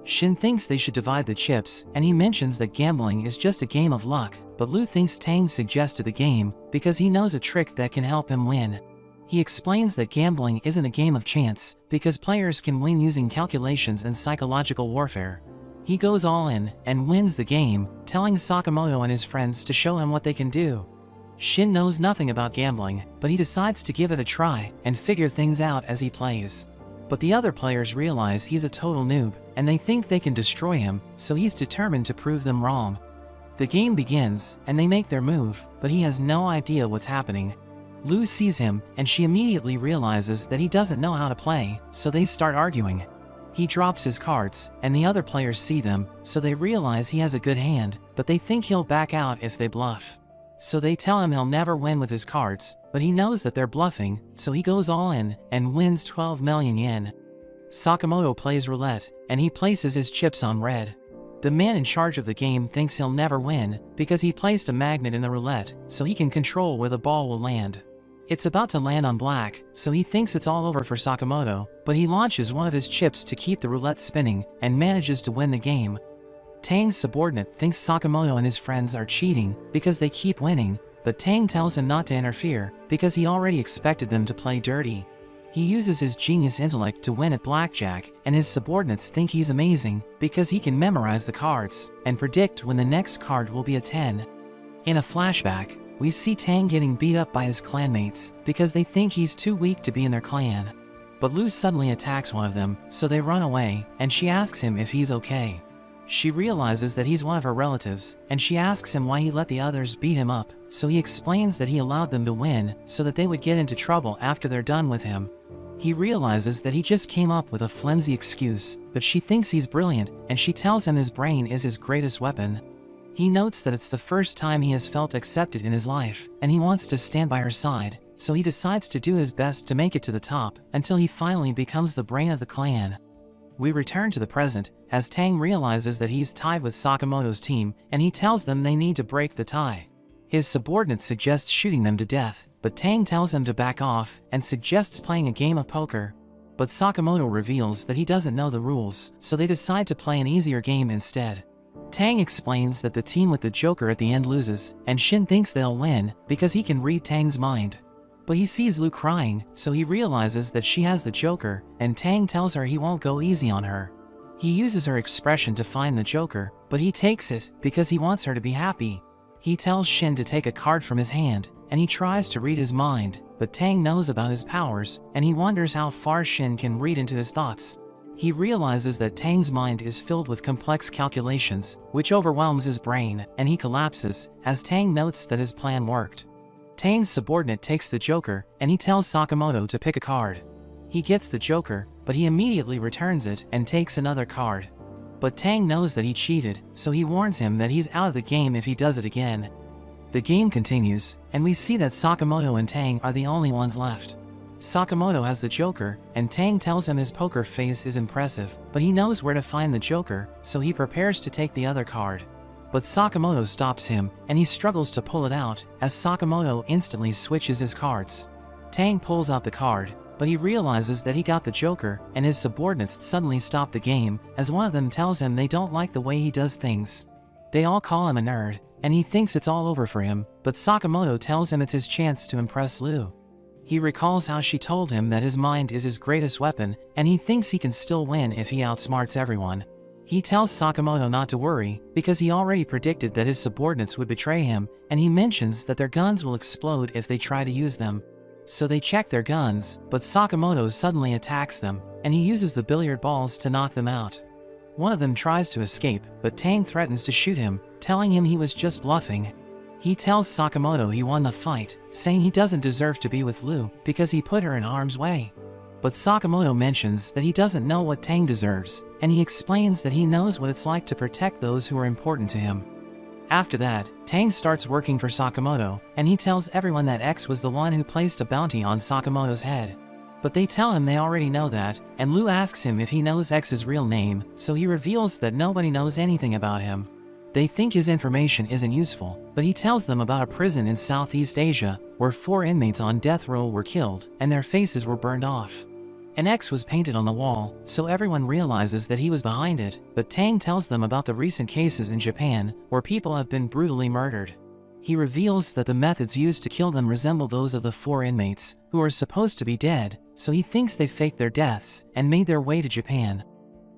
Shin thinks they should divide the chips, and he mentions that gambling is just a game of luck, but Lu thinks Tang suggested the game because he knows a trick that can help him win. He explains that gambling isn't a game of chance, because players can win using calculations and psychological warfare. He goes all in and wins the game, telling Sakamoto and his friends to show him what they can do. Shin knows nothing about gambling, but he decides to give it a try and figure things out as he plays. But the other players realize he's a total noob, and they think they can destroy him, so he's determined to prove them wrong. The game begins, and they make their move, but he has no idea what's happening. Lu sees him, and she immediately realizes that he doesn't know how to play, so they start arguing. He drops his cards, and the other players see them, so they realize he has a good hand, but they think he'll back out if they bluff. So they tell him he'll never win with his cards, but he knows that they're bluffing, so he goes all in and wins 12 million yen. Sakamoto plays roulette, and he places his chips on red. The man in charge of the game thinks he'll never win because he placed a magnet in the roulette so he can control where the ball will land. It's about to land on black, so he thinks it's all over for Sakamoto, but he launches one of his chips to keep the roulette spinning and manages to win the game. Tang's subordinate thinks Sakamoto and his friends are cheating because they keep winning, but Tang tells him not to interfere because he already expected them to play dirty. He uses his genius intellect to win at blackjack, and his subordinates think he's amazing because he can memorize the cards and predict when the next card will be a 10. In a flashback, we see Tang getting beat up by his clanmates because they think he's too weak to be in their clan. But Lu suddenly attacks one of them, so they run away, and she asks him if he's okay. She realizes that he's one of her relatives, and she asks him why he let the others beat him up, so he explains that he allowed them to win so that they would get into trouble after they're done with him. He realizes that he just came up with a flimsy excuse, but she thinks he's brilliant, and she tells him his brain is his greatest weapon. He notes that it's the first time he has felt accepted in his life, and he wants to stand by her side, so he decides to do his best to make it to the top until he finally becomes the brain of the clan. We return to the present, as Tang realizes that he's tied with Sakamoto's team, and he tells them they need to break the tie. His subordinate suggests shooting them to death, but Tang tells him to back off and suggests playing a game of poker. But Sakamoto reveals that he doesn't know the rules, so they decide to play an easier game instead. Tang explains that the team with the Joker at the end loses, and Shin thinks they'll win because he can read Tang's mind. But he sees Lu crying, so he realizes that she has the Joker, and Tang tells her he won't go easy on her. He uses her expression to find the Joker, but he takes it because he wants her to be happy. He tells Shin to take a card from his hand, and he tries to read his mind, but Tang knows about his powers, and he wonders how far Shin can read into his thoughts. He realizes that Tang's mind is filled with complex calculations, which overwhelms his brain, and he collapses, as Tang notes that his plan worked. Tang's subordinate takes the Joker, and he tells Sakamoto to pick a card. He gets the Joker, but he immediately returns it and takes another card. But Tang knows that he cheated, so he warns him that he's out of the game if he does it again. The game continues, and we see that Sakamoto and Tang are the only ones left. Sakamoto has the Joker, and Tang tells him his poker face is impressive, but he knows where to find the Joker, so he prepares to take the other card. But Sakamoto stops him, and he struggles to pull it out, as Sakamoto instantly switches his cards. Tang pulls out the card, but he realizes that he got the Joker, and his subordinates suddenly stop the game, as one of them tells him they don't like the way he does things. They all call him a nerd, and he thinks it's all over for him, but Sakamoto tells him it's his chance to impress Lu. He recalls how she told him that his mind is his greatest weapon, and he thinks he can still win if he outsmarts everyone. He tells Sakamoto not to worry, because he already predicted that his subordinates would betray him, and he mentions that their guns will explode if they try to use them. So they check their guns, but Sakamoto suddenly attacks them, and he uses the billiard balls to knock them out. One of them tries to escape, but Tang threatens to shoot him, telling him he was just bluffing. He tells Sakamoto he won the fight, saying he doesn't deserve to be with Lu because he put her in harm's way. But Sakamoto mentions that he doesn't know what Tang deserves, and he explains that he knows what it's like to protect those who are important to him. After that, Tang starts working for Sakamoto, and he tells everyone that X was the one who placed a bounty on Sakamoto's head. But they tell him they already know that, and Lu asks him if he knows X's real name, so he reveals that nobody knows anything about him. They think his information isn't useful, but he tells them about a prison in Southeast Asia, where 4 inmates on death row were killed, and their faces were burned off. An X was painted on the wall, so everyone realizes that he was behind it, but Tang tells them about the recent cases in Japan, where people have been brutally murdered. He reveals that the methods used to kill them resemble those of the 4 inmates, who are supposed to be dead, so he thinks they faked their deaths and made their way to Japan.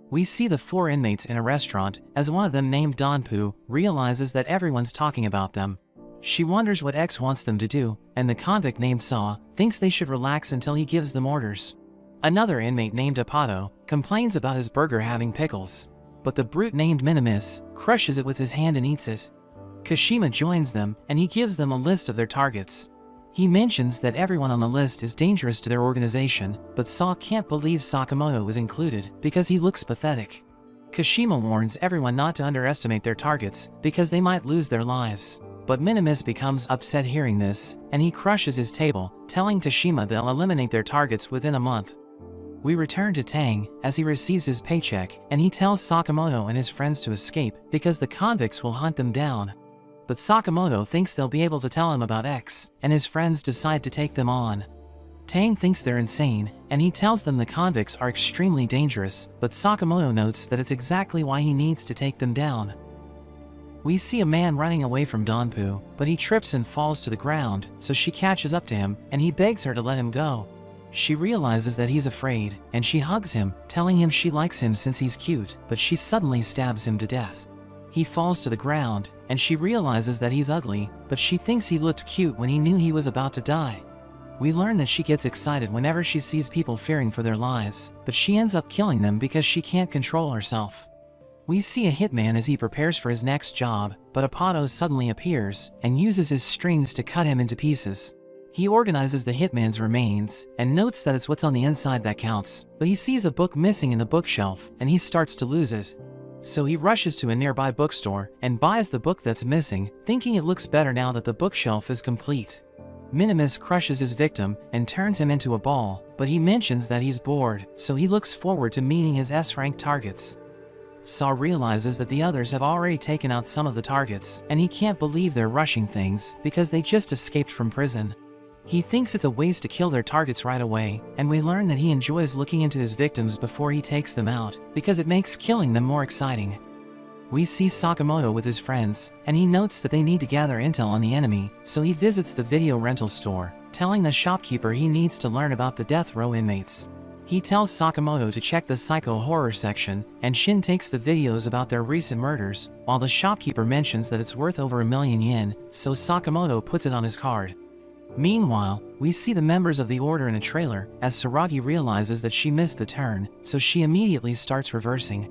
We see the 4 inmates in a restaurant, as one of them named Donpu realizes that everyone's talking about them. She wonders what X wants them to do, and the convict named Saw thinks they should relax until he gives them orders. Another inmate named Apato complains about his burger having pickles, but the brute named Minimus crushes it with his hand and eats it. Kashima joins them, and he gives them a list of their targets. He mentions that everyone on the list is dangerous to their organization, but Saw can't believe Sakamoto is included because he looks pathetic. Kashima warns everyone not to underestimate their targets because they might lose their lives. But Minimus becomes upset hearing this, and he crushes his table, telling Kashima they'll eliminate their targets within a month. We return to Tang as he receives his paycheck, and he tells Sakamoto and his friends to escape because the convicts will hunt them down. But Sakamoto thinks they'll be able to tell him about X, and his friends decide to take them on. Tang thinks they're insane, and he tells them the convicts are extremely dangerous, but Sakamoto notes that it's exactly why he needs to take them down. We see a man running away from Donpu, but he trips and falls to the ground, so she catches up to him, and he begs her to let him go. She realizes that he's afraid, and she hugs him, telling him she likes him since he's cute, but she suddenly stabs him to death. He falls to the ground, and she realizes that he's ugly, but she thinks he looked cute when he knew he was about to die. We learn that she gets excited whenever she sees people fearing for their lives, but she ends up killing them because she can't control herself. We see a hitman as he prepares for his next job, but Apato suddenly appears and uses his strings to cut him into pieces. He organizes the hitman's remains and notes that it's what's on the inside that counts, but he sees a book missing in the bookshelf and he starts to lose it. So he rushes to a nearby bookstore and buys the book that's missing, thinking it looks better now that the bookshelf is complete. Minimus crushes his victim and turns him into a ball, but he mentions that he's bored, so he looks forward to meeting his S-rank targets. Saw realizes that the others have already taken out some of the targets, and he can't believe they're rushing things because they just escaped from prison. He thinks it's a waste to kill their targets right away, and we learn that he enjoys looking into his victims before he takes them out, because it makes killing them more exciting. We see Sakamoto with his friends, and he notes that they need to gather intel on the enemy, so he visits the video rental store, telling the shopkeeper he needs to learn about the death row inmates. He tells Sakamoto to check the psycho horror section, and Shin takes the videos about their recent murders, while the shopkeeper mentions that it's worth over 1,000,000 yen, so Sakamoto puts it on his card. Meanwhile, we see the members of the Order in a trailer, as Saragi realizes that she missed the turn, so she immediately starts reversing.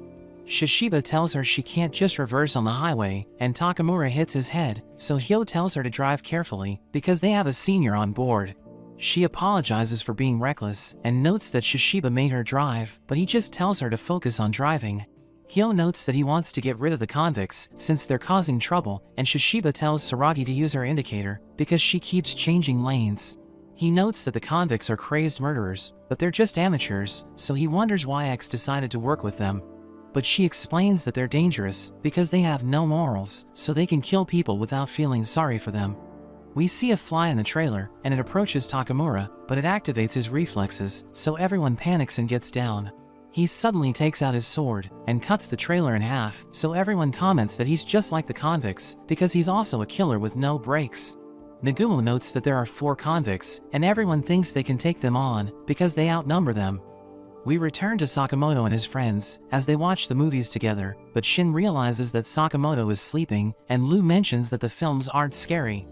Shishiba tells her she can't just reverse on the highway, and Takamura hits his head, so Hyo tells her to drive carefully, because they have a senior on board. She apologizes for being reckless, and notes that Shishiba made her drive, but he just tells her to focus on driving. Hyo notes that he wants to get rid of the convicts, since they're causing trouble, and Shishiba tells Saragi to use her indicator, because she keeps changing lanes. He notes that the convicts are crazed murderers, but they're just amateurs, so he wonders why X decided to work with them. But she explains that they're dangerous, because they have no morals, so they can kill people without feeling sorry for them. We see a fly in the trailer, and it approaches Takamura, but it activates his reflexes, so everyone panics and gets down. He suddenly takes out his sword and cuts the trailer in half, so everyone comments that he's just like the convicts, because he's also a killer with no brakes. Nagumo notes that there are 4 convicts, and everyone thinks they can take them on because they outnumber them. We return to Sakamoto and his friends as they watch the movies together, but Shin realizes that Sakamoto is sleeping, and Lu mentions that the films aren't scary.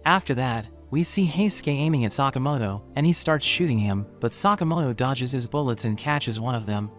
After that, we see Heisuke aiming at Sakamoto, and he starts shooting him, but Sakamoto dodges his bullets and catches one of them.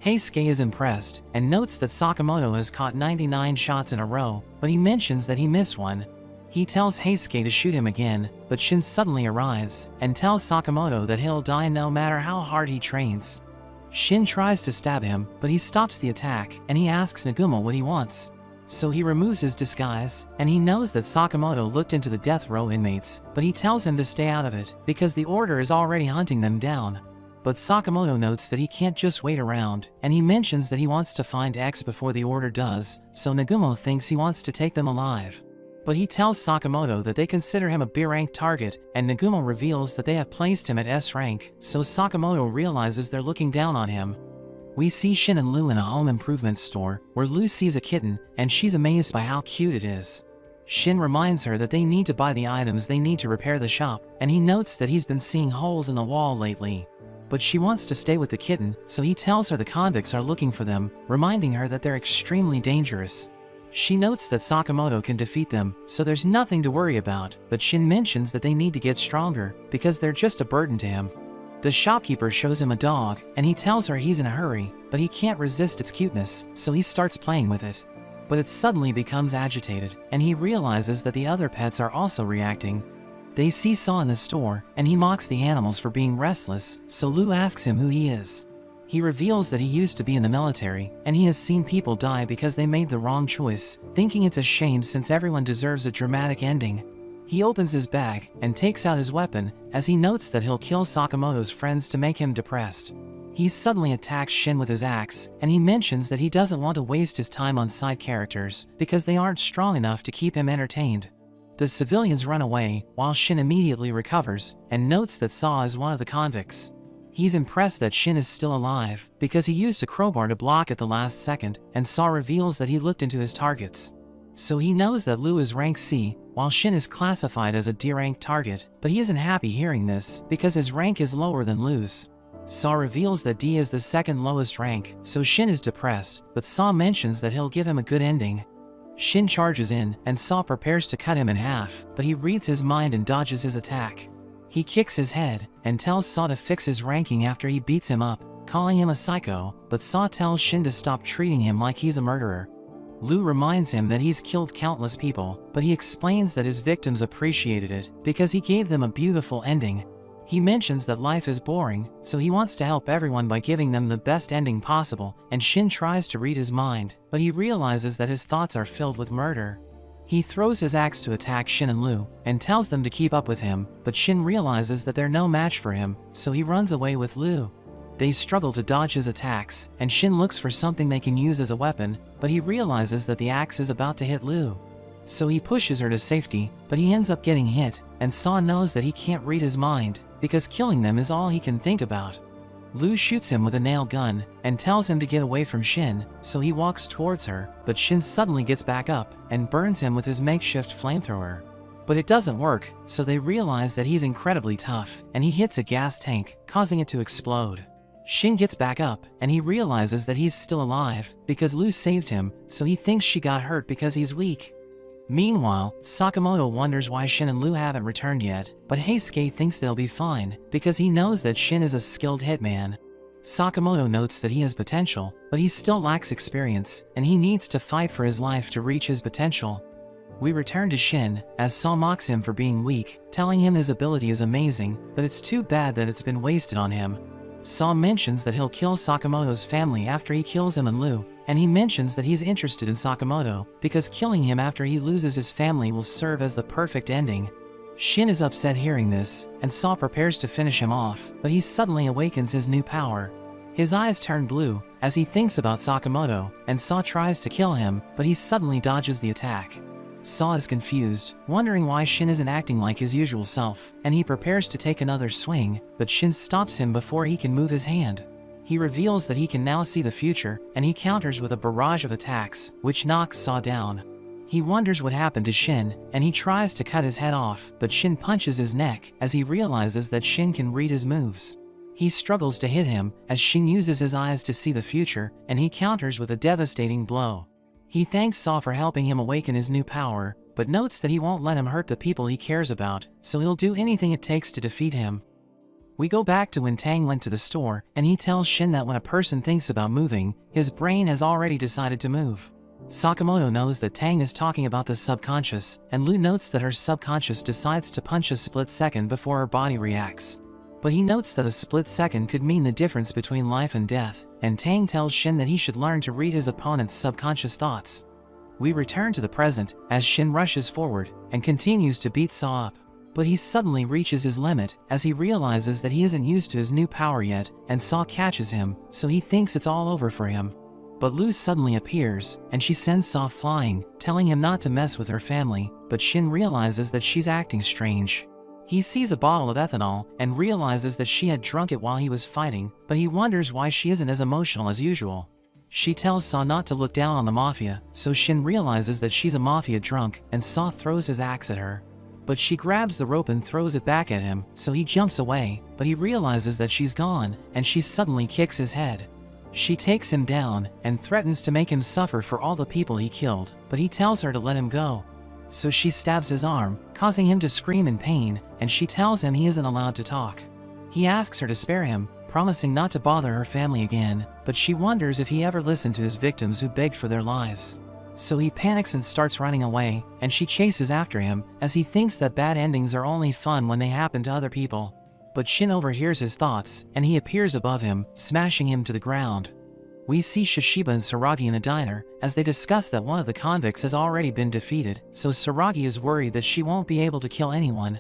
Heisuke is impressed, and notes that Sakamoto has caught 99 shots in a row, but he mentions that he missed one. He tells Heisuke to shoot him again, but Shin suddenly arrives, and tells Sakamoto that he'll die no matter how hard he trains. Shin tries to stab him, but he stops the attack, and he asks Nagumo what he wants. So he removes his disguise, and he knows that Sakamoto looked into the death row inmates, but he tells him to stay out of it, because the Order is already hunting them down. But Sakamoto notes that he can't just wait around, and he mentions that he wants to find X before the Order does, so Nagumo thinks he wants to take them alive. But he tells Sakamoto that they consider him a B-rank target, and Nagumo reveals that they have placed him at S rank, so Sakamoto realizes they're looking down on him. We see Shin and Lu in a home improvement store, where Lu sees a kitten, and she's amazed by how cute it is. Shin reminds her that they need to buy the items they need to repair the shop, and he notes that he's been seeing holes in the wall lately. But she wants to stay with the kitten, so he tells her the convicts are looking for them, reminding her that they're extremely dangerous. She notes that Sakamoto can defeat them, so there's nothing to worry about, but Shin mentions that they need to get stronger, because they're just a burden to him. The shopkeeper shows him a dog, and he tells her he's in a hurry, but he can't resist its cuteness, so he starts playing with it. But it suddenly becomes agitated, and he realizes that the other pets are also reacting. They see Saw in the store, and he mocks the animals for being restless, so Lu asks him who he is. He reveals that he used to be in the military, and he has seen people die because they made the wrong choice, thinking it's a shame since everyone deserves a dramatic ending. He opens his bag and takes out his weapon, as he notes that he'll kill Sakamoto's friends to make him depressed. He suddenly attacks Shin with his axe, and he mentions that he doesn't want to waste his time on side characters, because they aren't strong enough to keep him entertained. The civilians run away, while Shin immediately recovers, and notes that Saw is one of the convicts. He's impressed that Shin is still alive, because he used a crowbar to block at the last second, and Saw reveals that he looked into his targets. So he knows that Lu is rank C, while Shin is classified as a D-rank target, but he isn't happy hearing this, because his rank is lower than Lu's. Saw reveals that D is the second lowest rank, so Shin is depressed, but Saw mentions that he'll give him a good ending. Shin charges in, and Saw prepares to cut him in half, but he reads his mind and dodges his attack. He kicks his head, and tells Saw to fix his ranking after he beats him up, calling him a psycho, but Saw tells Shin to stop treating him like he's a murderer. Lu reminds him that he's killed countless people, but he explains that his victims appreciated it, because he gave them a beautiful ending. He mentions that life is boring, so he wants to help everyone by giving them the best ending possible, and Shin tries to read his mind, but he realizes that his thoughts are filled with murder. He throws his axe to attack Shin and Lu, and tells them to keep up with him, but Shin realizes that they're no match for him, so he runs away with Lu. They struggle to dodge his attacks, and Shin looks for something they can use as a weapon, but he realizes that the axe is about to hit Lu. So he pushes her to safety, but he ends up getting hit, and Saw knows that he can't read his mind, because killing them is all he can think about. Lu shoots him with a nail gun, and tells him to get away from Shin, so he walks towards her, but Shin suddenly gets back up, and burns him with his makeshift flamethrower. But it doesn't work, so they realize that he's incredibly tough, and he hits a gas tank, causing it to explode. Shin gets back up, and he realizes that he's still alive, because Lu saved him, so he thinks she got hurt because he's weak. Meanwhile, Sakamoto wonders why Shin and Lu haven't returned yet, but Heisuke thinks they'll be fine, because he knows that Shin is a skilled hitman. Sakamoto notes that he has potential, but he still lacks experience, and he needs to fight for his life to reach his potential. We return to Shin, as Saw mocks him for being weak, telling him his ability is amazing, but it's too bad that it's been wasted on him. Saw mentions that he'll kill Sakamoto's family after he kills him and Lu, and he mentions that he's interested in Sakamoto, because killing him after he loses his family will serve as the perfect ending. Shin is upset hearing this, and Saw prepares to finish him off, but he suddenly awakens his new power. His eyes turn blue, as he thinks about Sakamoto, and Saw tries to kill him, but he suddenly dodges the attack. Saw is confused, wondering why Shin isn't acting like his usual self, and he prepares to take another swing, but Shin stops him before he can move his hand. He reveals that he can now see the future, and he counters with a barrage of attacks, which knocks Saw down. He wonders what happened to Shin, and he tries to cut his head off, but Shin punches his neck as he realizes that Shin can read his moves. He struggles to hit him as Shin uses his eyes to see the future, and he counters with a devastating blow. He thanks Saw for helping him awaken his new power, but notes that he won't let him hurt the people he cares about, so he'll do anything it takes to defeat him. We go back to when Tang went to the store, and he tells Shin that when a person thinks about moving, his brain has already decided to move. Sakamoto knows that Tang is talking about the subconscious, and Lu notes that her subconscious decides to punch a split second before her body reacts. But he notes that a split second could mean the difference between life and death, and Tang tells Shin that he should learn to read his opponent's subconscious thoughts. We return to the present, as Shin rushes forward, and continues to beat Saw up. But he suddenly reaches his limit, as he realizes that he isn't used to his new power yet, and Saw catches him, so he thinks it's all over for him. But Lu suddenly appears, and she sends Saw flying, telling him not to mess with her family, but Shin realizes that she's acting strange. He sees a bottle of ethanol, and realizes that she had drunk it while he was fighting, but he wonders why she isn't as emotional as usual. She tells Saw not to look down on the mafia, so Shin realizes that she's a mafia drunk, and Saw throws his axe at her. But she grabs the rope and throws it back at him, so he jumps away, but he realizes that she's gone, and she suddenly kicks his head. She takes him down, and threatens to make him suffer for all the people he killed, but he tells her to let him go. So she stabs his arm, causing him to scream in pain, and she tells him he isn't allowed to talk. He asks her to spare him, promising not to bother her family again, but she wonders if he ever listened to his victims who begged for their lives. So he panics and starts running away, and she chases after him, as he thinks that bad endings are only fun when they happen to other people. But Shin overhears his thoughts, and he appears above him, smashing him to the ground. We see Shishiba and Saragi in a diner, as they discuss that one of the convicts has already been defeated, so Saragi is worried that she won't be able to kill anyone.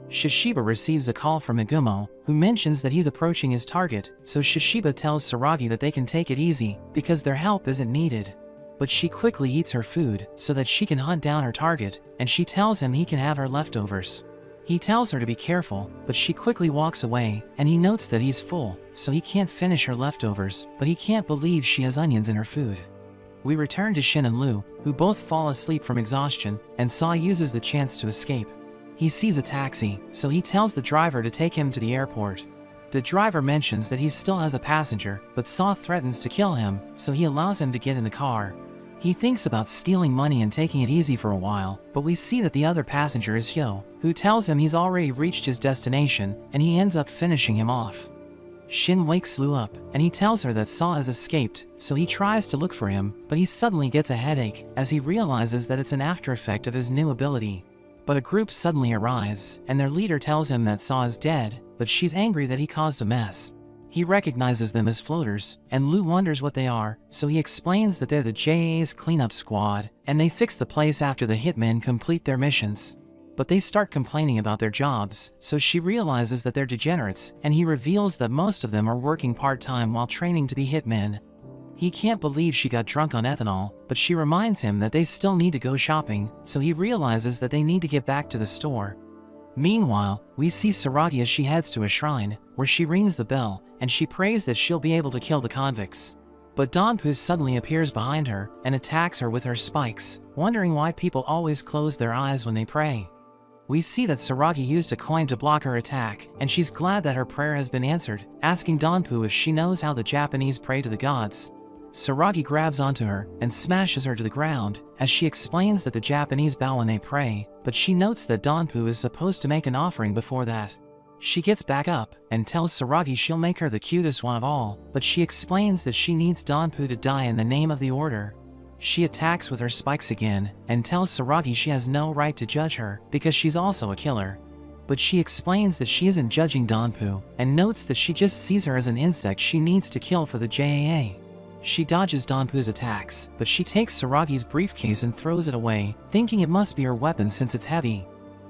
Shishiba receives a call from Igumo, who mentions that he's approaching his target, so Shishiba tells Saragi that they can take it easy, because their help isn't needed. But she quickly eats her food, so that she can hunt down her target, and she tells him he can have her leftovers. He tells her to be careful, but she quickly walks away, and he notes that he's full, so he can't finish her leftovers, but he can't believe she has onions in her food. We return to Shin and Lu, who both fall asleep from exhaustion, and Saw uses the chance to escape. He sees a taxi, so he tells the driver to take him to the airport. The driver mentions that he still has a passenger, but Saw threatens to kill him, so he allows him to get in the car. He thinks about stealing money and taking it easy for a while, but we see that the other passenger is Hyo, who tells him he's already reached his destination, and he ends up finishing him off. Shin wakes Lu up, and he tells her that Saw has escaped, so he tries to look for him, but he suddenly gets a headache, as he realizes that it's an after effect of his new ability. But a group suddenly arrives, and their leader tells him that Saw is dead, but she's angry that he caused a mess. He recognizes them as floaters, and Lu wonders what they are, so he explains that they're the JA's cleanup squad, and they fix the place after the hitmen complete their missions. But they start complaining about their jobs, so she realizes that they're degenerates, and he reveals that most of them are working part-time while training to be hitmen. He can't believe she got drunk on ethanol, but she reminds him that they still need to go shopping, so he realizes that they need to get back to the store. Meanwhile, we see Saragi as she heads to a shrine, where she rings the bell, and she prays that she'll be able to kill the convicts. But Donpu suddenly appears behind her, and attacks her with her spikes, wondering why people always close their eyes when they pray. We see that Saragi used a coin to block her attack, and she's glad that her prayer has been answered, asking Donpu if she knows how the Japanese pray to the gods. Saragi grabs onto her and smashes her to the ground, as she explains that the Japanese bow when they pray, but she notes that Donpu is supposed to make an offering before that. She gets back up and tells Saragi she'll make her the cutest one of all, but she explains that she needs Donpu to die in the name of the order. She attacks with her spikes again and tells Saragi she has no right to judge her because she's also a killer. But she explains that she isn't judging Donpu and notes that she just sees her as an insect she needs to kill for the JAA. She dodges Donpu's attacks, but she takes Saragi's briefcase and throws it away, thinking it must be her weapon since it's heavy.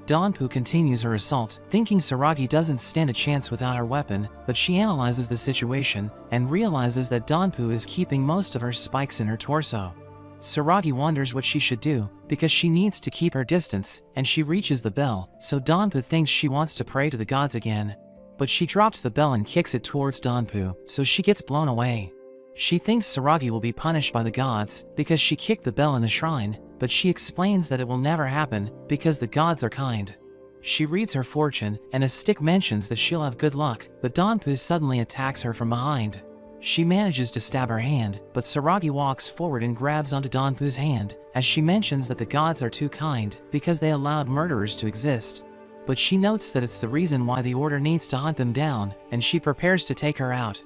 Donpu continues her assault, thinking Saragi doesn't stand a chance without her weapon, but she analyzes the situation and realizes that Donpu is keeping most of her spikes in her torso. Saragi wonders what she should do, because she needs to keep her distance, and she reaches the bell, so Donpu thinks she wants to pray to the gods again. But she drops the bell and kicks it towards Donpu, so she gets blown away. She thinks Saragi will be punished by the gods because she kicked the bell in the shrine, but she explains that it will never happen because the gods are kind. She reads her fortune, and a stick mentions that she'll have good luck, but Donpu suddenly attacks her from behind. She manages to stab her hand, but Saragi walks forward and grabs onto Donpu's hand, as she mentions that the gods are too kind because they allowed murderers to exist. But she notes that it's the reason why the order needs to hunt them down, and she prepares to take her out.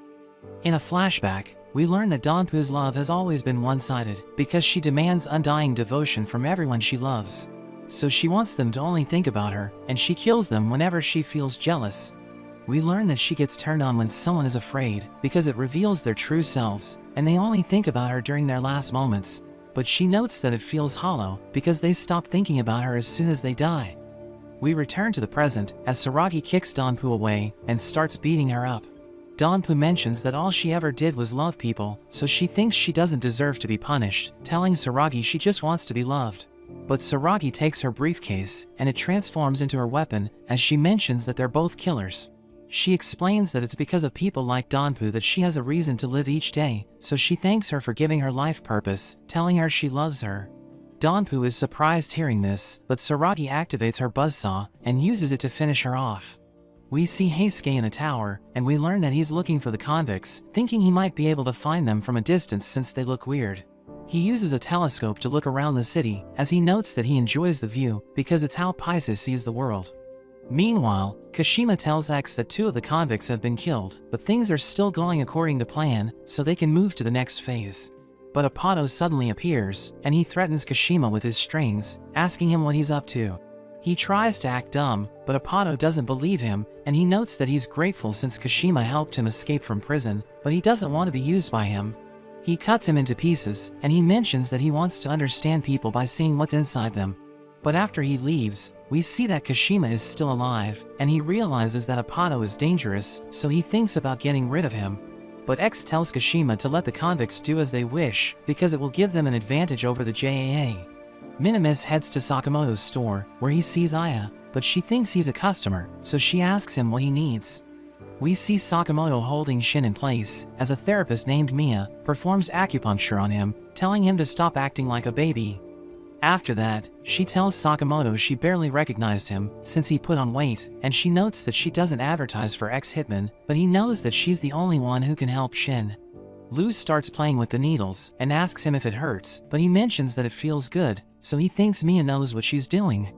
In a flashback, we learn that Donpu's love has always been one-sided because she demands undying devotion from everyone she loves. So she wants them to only think about her, and she kills them whenever she feels jealous. We learn that she gets turned on when someone is afraid because it reveals their true selves, and they only think about her during their last moments. But she notes that it feels hollow because they stop thinking about her as soon as they die. We return to the present as Saragi kicks Donpu away and starts beating her up. Donpu mentions that all she ever did was love people, so she thinks she doesn't deserve to be punished, telling Saragi she just wants to be loved. But Saragi takes her briefcase, and it transforms into her weapon as she mentions that they're both killers. She explains that it's because of people like Donpu that she has a reason to live each day, so she thanks her for giving her life purpose, telling her she loves her. Donpu is surprised hearing this, but Saragi activates her buzzsaw and uses it to finish her off. We see Heisuke in a tower, and we learn that he's looking for the convicts, thinking he might be able to find them from a distance since they look weird. He uses a telescope to look around the city, as he notes that he enjoys the view because it's how Pisces sees the world. Meanwhile, Kashima tells X that 2 of the convicts have been killed, but things are still going according to plan, so they can move to the next phase. But Apado suddenly appears, and he threatens Kashima with his strings, asking him what he's up to. He tries to act dumb, but Apado doesn't believe him, and he notes that he's grateful since Kashima helped him escape from prison, but he doesn't want to be used by him. He cuts him into pieces, and he mentions that he wants to understand people by seeing what's inside them. But after he leaves, we see that Kashima is still alive, and he realizes that Apado is dangerous, so he thinks about getting rid of him. But X tells Kashima to let the convicts do as they wish, because it will give them an advantage over the JAA. Minimus heads to Sakamoto's store, where he sees Aya, but she thinks he's a customer, so she asks him what he needs. We see Sakamoto holding Shin in place, as a therapist named Mia performs acupuncture on him, telling him to stop acting like a baby. After that, she tells Sakamoto she barely recognized him since he put on weight, and she notes that she doesn't advertise for ex-hitman, but he knows that she's the only one who can help Shin. Lou starts playing with the needles and asks him if it hurts, but he mentions that it feels good, so he thinks Mia knows what she's doing.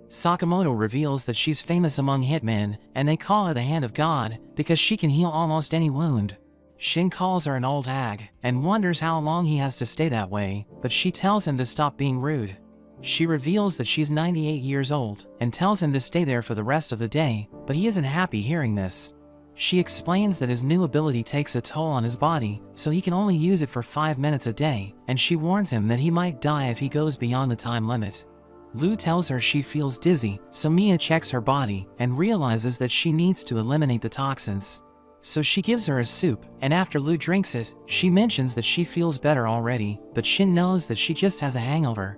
Sakamoto reveals that she's famous among hitmen, and they call her the Hand of God because she can heal almost any wound. Shin calls her an old hag, and wonders how long he has to stay that way, but she tells him to stop being rude. She reveals that she's 98 years old, and tells him to stay there for the rest of the day, but he isn't happy hearing this. She explains that his new ability takes a toll on his body, so he can only use it for 5 minutes a day, and she warns him that he might die if he goes beyond the time limit. Lou tells her she feels dizzy, so Mia checks her body, and realizes that she needs to eliminate the toxins. So she gives her a soup, and after Lou drinks it, she mentions that she feels better already, but Shin knows that she just has a hangover.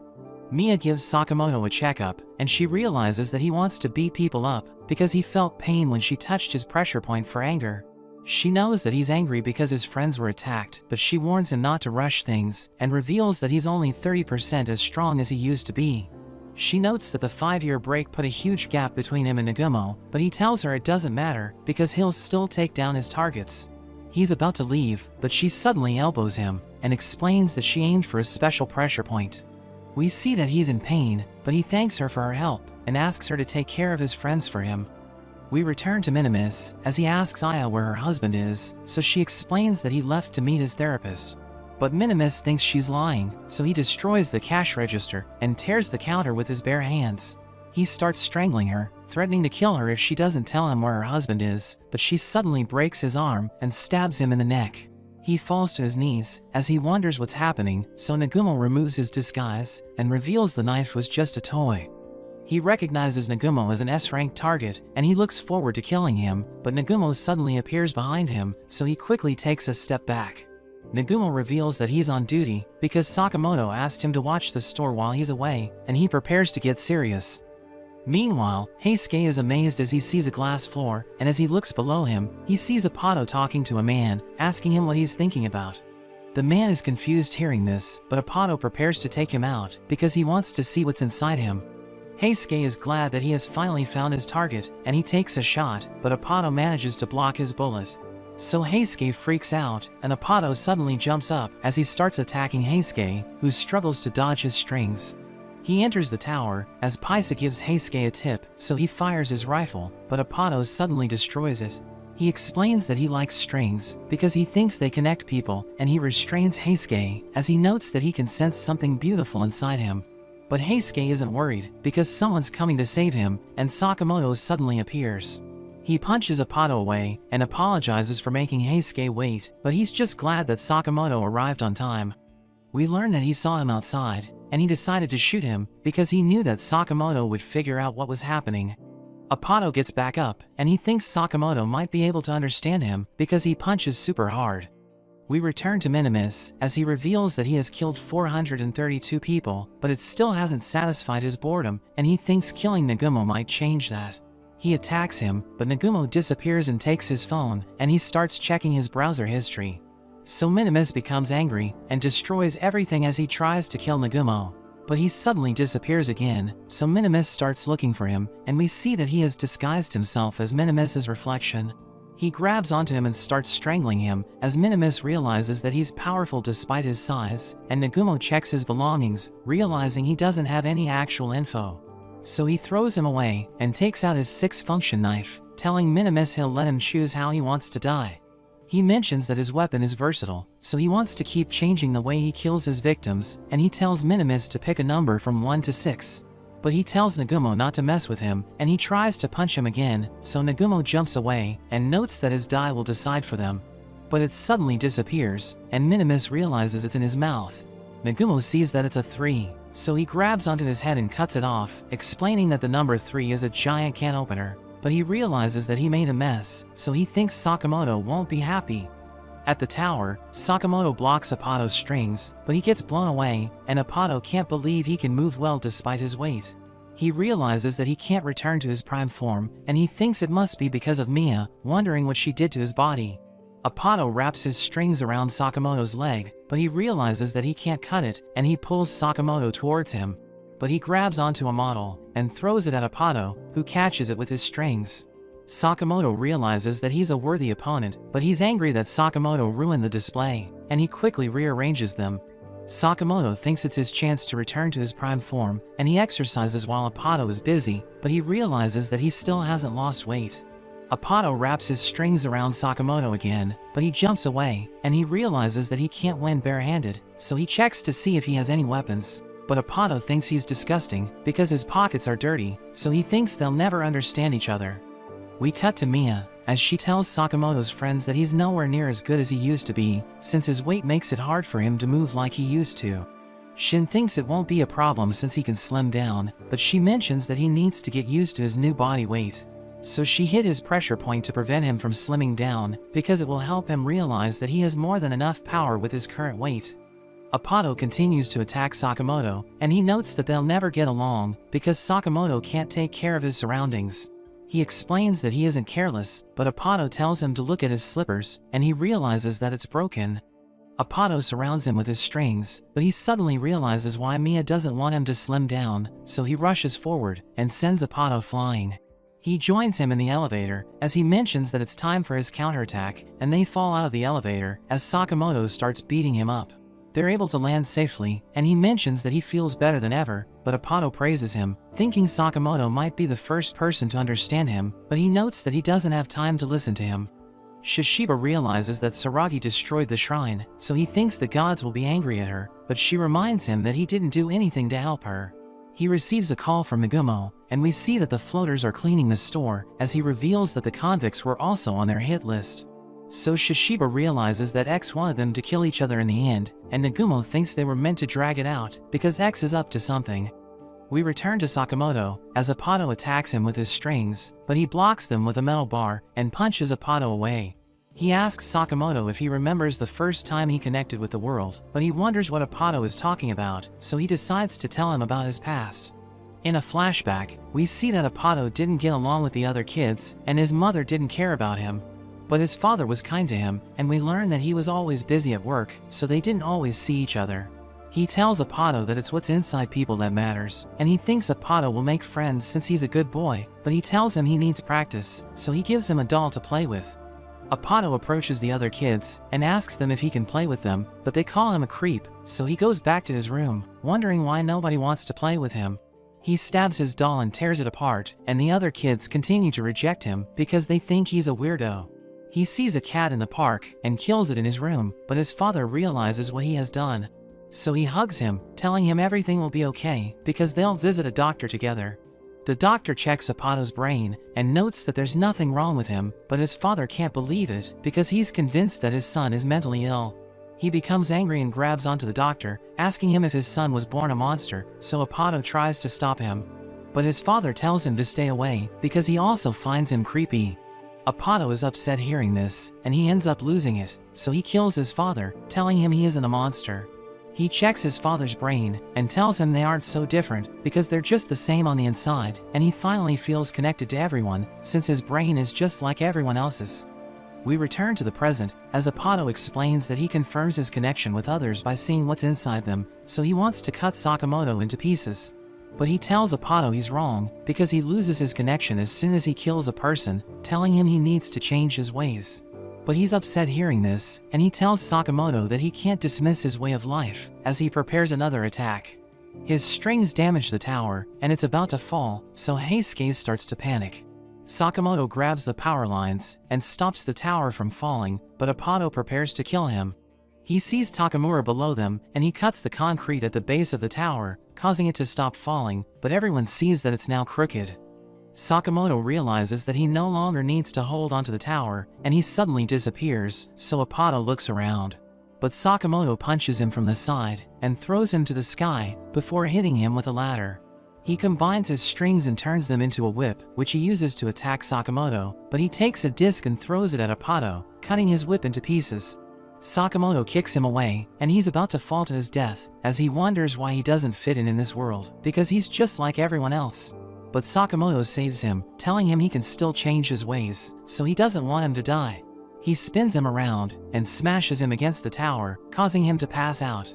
Mia gives Sakamoto a checkup, and she realizes that he wants to beat people up because he felt pain when she touched his pressure point for anger. She knows that he's angry because his friends were attacked, but she warns him not to rush things, and reveals that he's only 30% as strong as he used to be. She notes that the 5-year break put a huge gap between him and Nagumo, but he tells her it doesn't matter because he'll still take down his targets. He's about to leave, but she suddenly elbows him and explains that she aimed for a special pressure point. We see that he's in pain, but he thanks her for her help and asks her to take care of his friends for him. We return to Minimus as he asks Aya where her husband is, so she explains that he left to meet his therapist. But Minimus thinks she's lying, so he destroys the cash register and tears the counter with his bare hands. He starts strangling her, threatening to kill her if she doesn't tell him where her husband is, but she suddenly breaks his arm and stabs him in the neck. He falls to his knees as he wonders what's happening, so Nagumo removes his disguise and reveals the knife was just a toy. He recognizes Nagumo as an S-rank target, and he looks forward to killing him, but Nagumo suddenly appears behind him, so he quickly takes a step back. Nagumo reveals that he's on duty because Sakamoto asked him to watch the store while he's away, and he prepares to get serious. Meanwhile, Heisuke is amazed as he sees a glass floor, and as he looks below him, he sees Apado talking to a man, asking him what he's thinking about. The man is confused hearing this, but Apato prepares to take him out because he wants to see what's inside him. Heisuke is glad that he has finally found his target, and he takes a shot, but Apato manages to block his bullet. So Heisuke freaks out, and Apato suddenly jumps up as he starts attacking Heisuke, who struggles to dodge his strings. He enters the tower, as Paisa gives Heisuke a tip, so he fires his rifle, but Apato suddenly destroys it. He explains that he likes strings, because he thinks they connect people, and he restrains Heisuke, as he notes that he can sense something beautiful inside him. But Heisuke isn't worried, because someone's coming to save him, and Sakamoto suddenly appears. He punches Apato away, and apologizes for making Heisuke wait, but he's just glad that Sakamoto arrived on time. We learn that he saw him outside, and he decided to shoot him, because he knew that Sakamoto would figure out what was happening. Apato gets back up, and he thinks Sakamoto might be able to understand him, because he punches super hard. We return to Minimus, as he reveals that he has killed 432 people, but it still hasn't satisfied his boredom, and he thinks killing Nagumo might change that. He attacks him, but Nagumo disappears and takes his phone, and he starts checking his browser history. So Minimus becomes angry, and destroys everything as he tries to kill Nagumo. But he suddenly disappears again, so Minimus starts looking for him, and we see that he has disguised himself as Minimus's reflection. He grabs onto him and starts strangling him, as Minimus realizes that he's powerful despite his size, and Nagumo checks his belongings, realizing he doesn't have any actual info. So he throws him away, and takes out his 6-function knife, telling Minimus he'll let him choose how he wants to die. He mentions that his weapon is versatile, so he wants to keep changing the way he kills his victims, and he tells Minimus to pick a number from 1 to 6. But he tells Nagumo not to mess with him, and he tries to punch him again, so Nagumo jumps away, and notes that his die will decide for them. But it suddenly disappears, and Minimus realizes it's in his mouth. Nagumo sees that it's a 3, so he grabs onto his head and cuts it off, explaining that the number 3 is a giant can opener. But he realizes that he made a mess, so he thinks Sakamoto won't be happy. At the tower, Sakamoto blocks Apato's strings, but he gets blown away, and Apato can't believe he can move well despite his weight. He realizes that he can't return to his prime form, and he thinks it must be because of Mia, wondering what she did to his body. Apato wraps his strings around Sakamoto's leg, but he realizes that he can't cut it, and he pulls Sakamoto towards him. But he grabs onto a model, and throws it at Apato, who catches it with his strings. Sakamoto realizes that he's a worthy opponent, but he's angry that Sakamoto ruined the display, and he quickly rearranges them. Sakamoto thinks it's his chance to return to his prime form, and he exercises while Apato is busy, but he realizes that he still hasn't lost weight. Apato wraps his strings around Sakamoto again, but he jumps away, and he realizes that he can't win barehanded, so he checks to see if he has any weapons. But Apato thinks he's disgusting, because his pockets are dirty, so he thinks they'll never understand each other. We cut to Mia, as she tells Sakamoto's friends that he's nowhere near as good as he used to be, since his weight makes it hard for him to move like he used to. Shin thinks it won't be a problem since he can slim down, but she mentions that he needs to get used to his new body weight. So she hit his pressure point to prevent him from slimming down, because it will help him realize that he has more than enough power with his current weight. Apato continues to attack Sakamoto, and he notes that they'll never get along, because Sakamoto can't take care of his surroundings. He explains that he isn't careless, but Apato tells him to look at his slippers, and he realizes that it's broken. Apato surrounds him with his strings, but he suddenly realizes why Mia doesn't want him to slim down, so he rushes forward, and sends Apato flying. He joins him in the elevator, as he mentions that it's time for his counterattack, and they fall out of the elevator, as Sakamoto starts beating him up. They're able to land safely, and he mentions that he feels better than ever, but Apato praises him, thinking Sakamoto might be the first person to understand him, but he notes that he doesn't have time to listen to him. Shishiba realizes that Saragi destroyed the shrine, so he thinks the gods will be angry at her, but she reminds him that he didn't do anything to help her. He receives a call from Nagumo, and we see that the floaters are cleaning the store, as he reveals that the convicts were also on their hit list. So Shishiba realizes that X wanted them to kill each other in the end, and Nagumo thinks they were meant to drag it out, because X is up to something. We return to Sakamoto, as Apato attacks him with his strings, but he blocks them with a metal bar, and punches Apato away. He asks Sakamoto if he remembers the first time he connected with the world, but he wonders what Apato is talking about, so he decides to tell him about his past. In a flashback, we see that Apato didn't get along with the other kids, and his mother didn't care about him. But his father was kind to him, and we learn that he was always busy at work, so they didn't always see each other. He tells Apato that it's what's inside people that matters, and he thinks Apato will make friends since he's a good boy, but he tells him he needs practice, so he gives him a doll to play with. Apato approaches the other kids and asks them if he can play with them, but they call him a creep, so he goes back to his room, wondering why nobody wants to play with him. He stabs his doll and tears it apart, and the other kids continue to reject him because they think he's a weirdo. He sees a cat in the park and kills it in his room, but his father realizes what he has done. So he hugs him, telling him everything will be okay because they'll visit a doctor together. The doctor checks Apato's brain and notes that there's nothing wrong with him, but his father can't believe it because he's convinced that his son is mentally ill. He becomes angry and grabs onto the doctor, asking him if his son was born a monster, so Apato tries to stop him. But his father tells him to stay away because he also finds him creepy. Apato is upset hearing this, and he ends up losing it, so he kills his father, telling him he isn't a monster. He checks his father's brain and tells him they aren't so different because they're just the same on the inside, and he finally feels connected to everyone since his brain is just like everyone else's. We return to the present as Apato explains that he confirms his connection with others by seeing what's inside them, so he wants to cut Sakamoto into pieces. But he tells Apato he's wrong because he loses his connection as soon as he kills a person, telling him he needs to change his ways. But he's upset hearing this, and he tells Sakamoto that he can't dismiss his way of life as he prepares another attack. His strings damage the tower, and it's about to fall, so Heisuke starts to panic. Sakamoto grabs the power lines and stops the tower from falling, but Apato prepares to kill him. He sees Takamura below them, and he cuts the concrete at the base of the tower, causing it to stop falling, but everyone sees that it's now crooked. Sakamoto realizes that he no longer needs to hold onto the tower, and he suddenly disappears, so Apato looks around. But Sakamoto punches him from the side and throws him to the sky before hitting him with a ladder. He combines his strings and turns them into a whip, which he uses to attack Sakamoto, but he takes a disc and throws it at Apato, cutting his whip into pieces. Sakamoto kicks him away, and he's about to fall to his death, as he wonders why he doesn't fit in this world, because he's just like everyone else. But Sakamoto saves him, telling him he can still change his ways, so he doesn't want him to die. He spins him around and smashes him against the tower, causing him to pass out.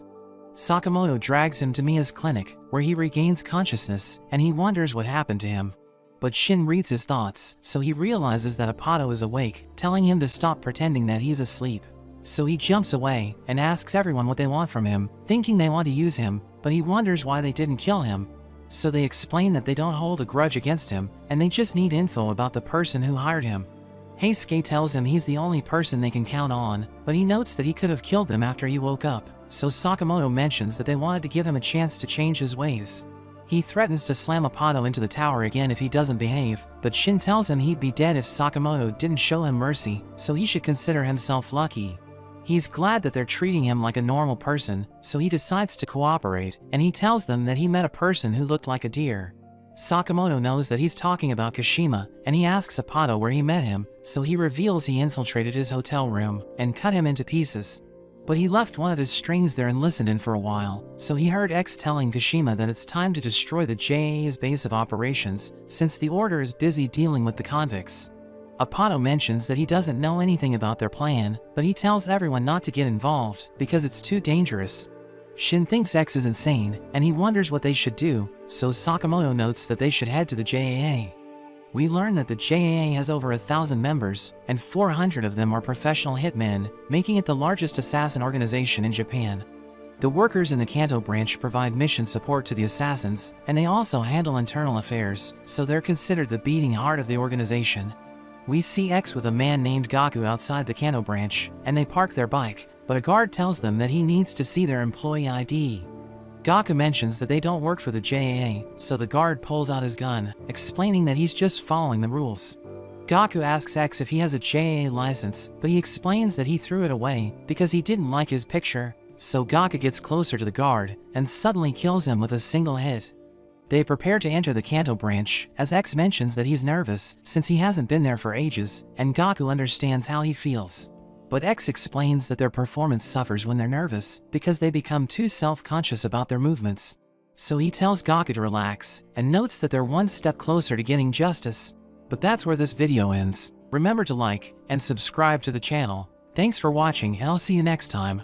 Sakamoto drags him to Mia's clinic, where he regains consciousness, and he wonders what happened to him. But Shin reads his thoughts, so he realizes that Apato is awake, telling him to stop pretending that he's asleep. So he jumps away and asks everyone what they want from him, thinking they want to use him, but he wonders why they didn't kill him. So they explain that they don't hold a grudge against him, and they just need info about the person who hired him. Heisuke tells him he's the only person they can count on, but he notes that he could have killed them after he woke up, so Sakamoto mentions that they wanted to give him a chance to change his ways. He threatens to slam Apato into the tower again if he doesn't behave, but Shin tells him he'd be dead if Sakamoto didn't show him mercy, so he should consider himself lucky. He's glad that they're treating him like a normal person, so he decides to cooperate, and he tells them that he met a person who looked like a deer. Sakamoto knows that he's talking about Kashima, and he asks Apato where he met him, so he reveals he infiltrated his hotel room and cut him into pieces. But he left one of his strings there and listened in for a while, so he heard X telling Kashima that it's time to destroy the JAA's base of operations, since the Order is busy dealing with the convicts. Apato mentions that he doesn't know anything about their plan, but he tells everyone not to get involved because it's too dangerous. Shin thinks X is insane, and he wonders what they should do, so Sakamoto notes that they should head to the JAA. We learn that the JAA has over 1,000 members, and 400 of them are professional hitmen, making it the largest assassin organization in Japan. The workers in the Kanto branch provide mission support to the assassins, and they also handle internal affairs, so they're considered the beating heart of the organization. We see X with a man named Gaku outside the Kanto branch, and they park their bike, but a guard tells them that he needs to see their employee ID. Gaku mentions that they don't work for the JAA, so the guard pulls out his gun, explaining that he's just following the rules. Gaku asks X if he has a JAA license, but he explains that he threw it away because he didn't like his picture, so Gaku gets closer to the guard and suddenly kills him with a single hit. They prepare to enter the Kanto branch, as X mentions that he's nervous since he hasn't been there for ages, and Gaku understands how he feels. But X explains that their performance suffers when they're nervous because they become too self-conscious about their movements. So he tells Gaku to relax and notes that they're one step closer to getting justice. But that's where this video ends. Remember to like and subscribe to the channel. Thanks for watching and I'll see you next time.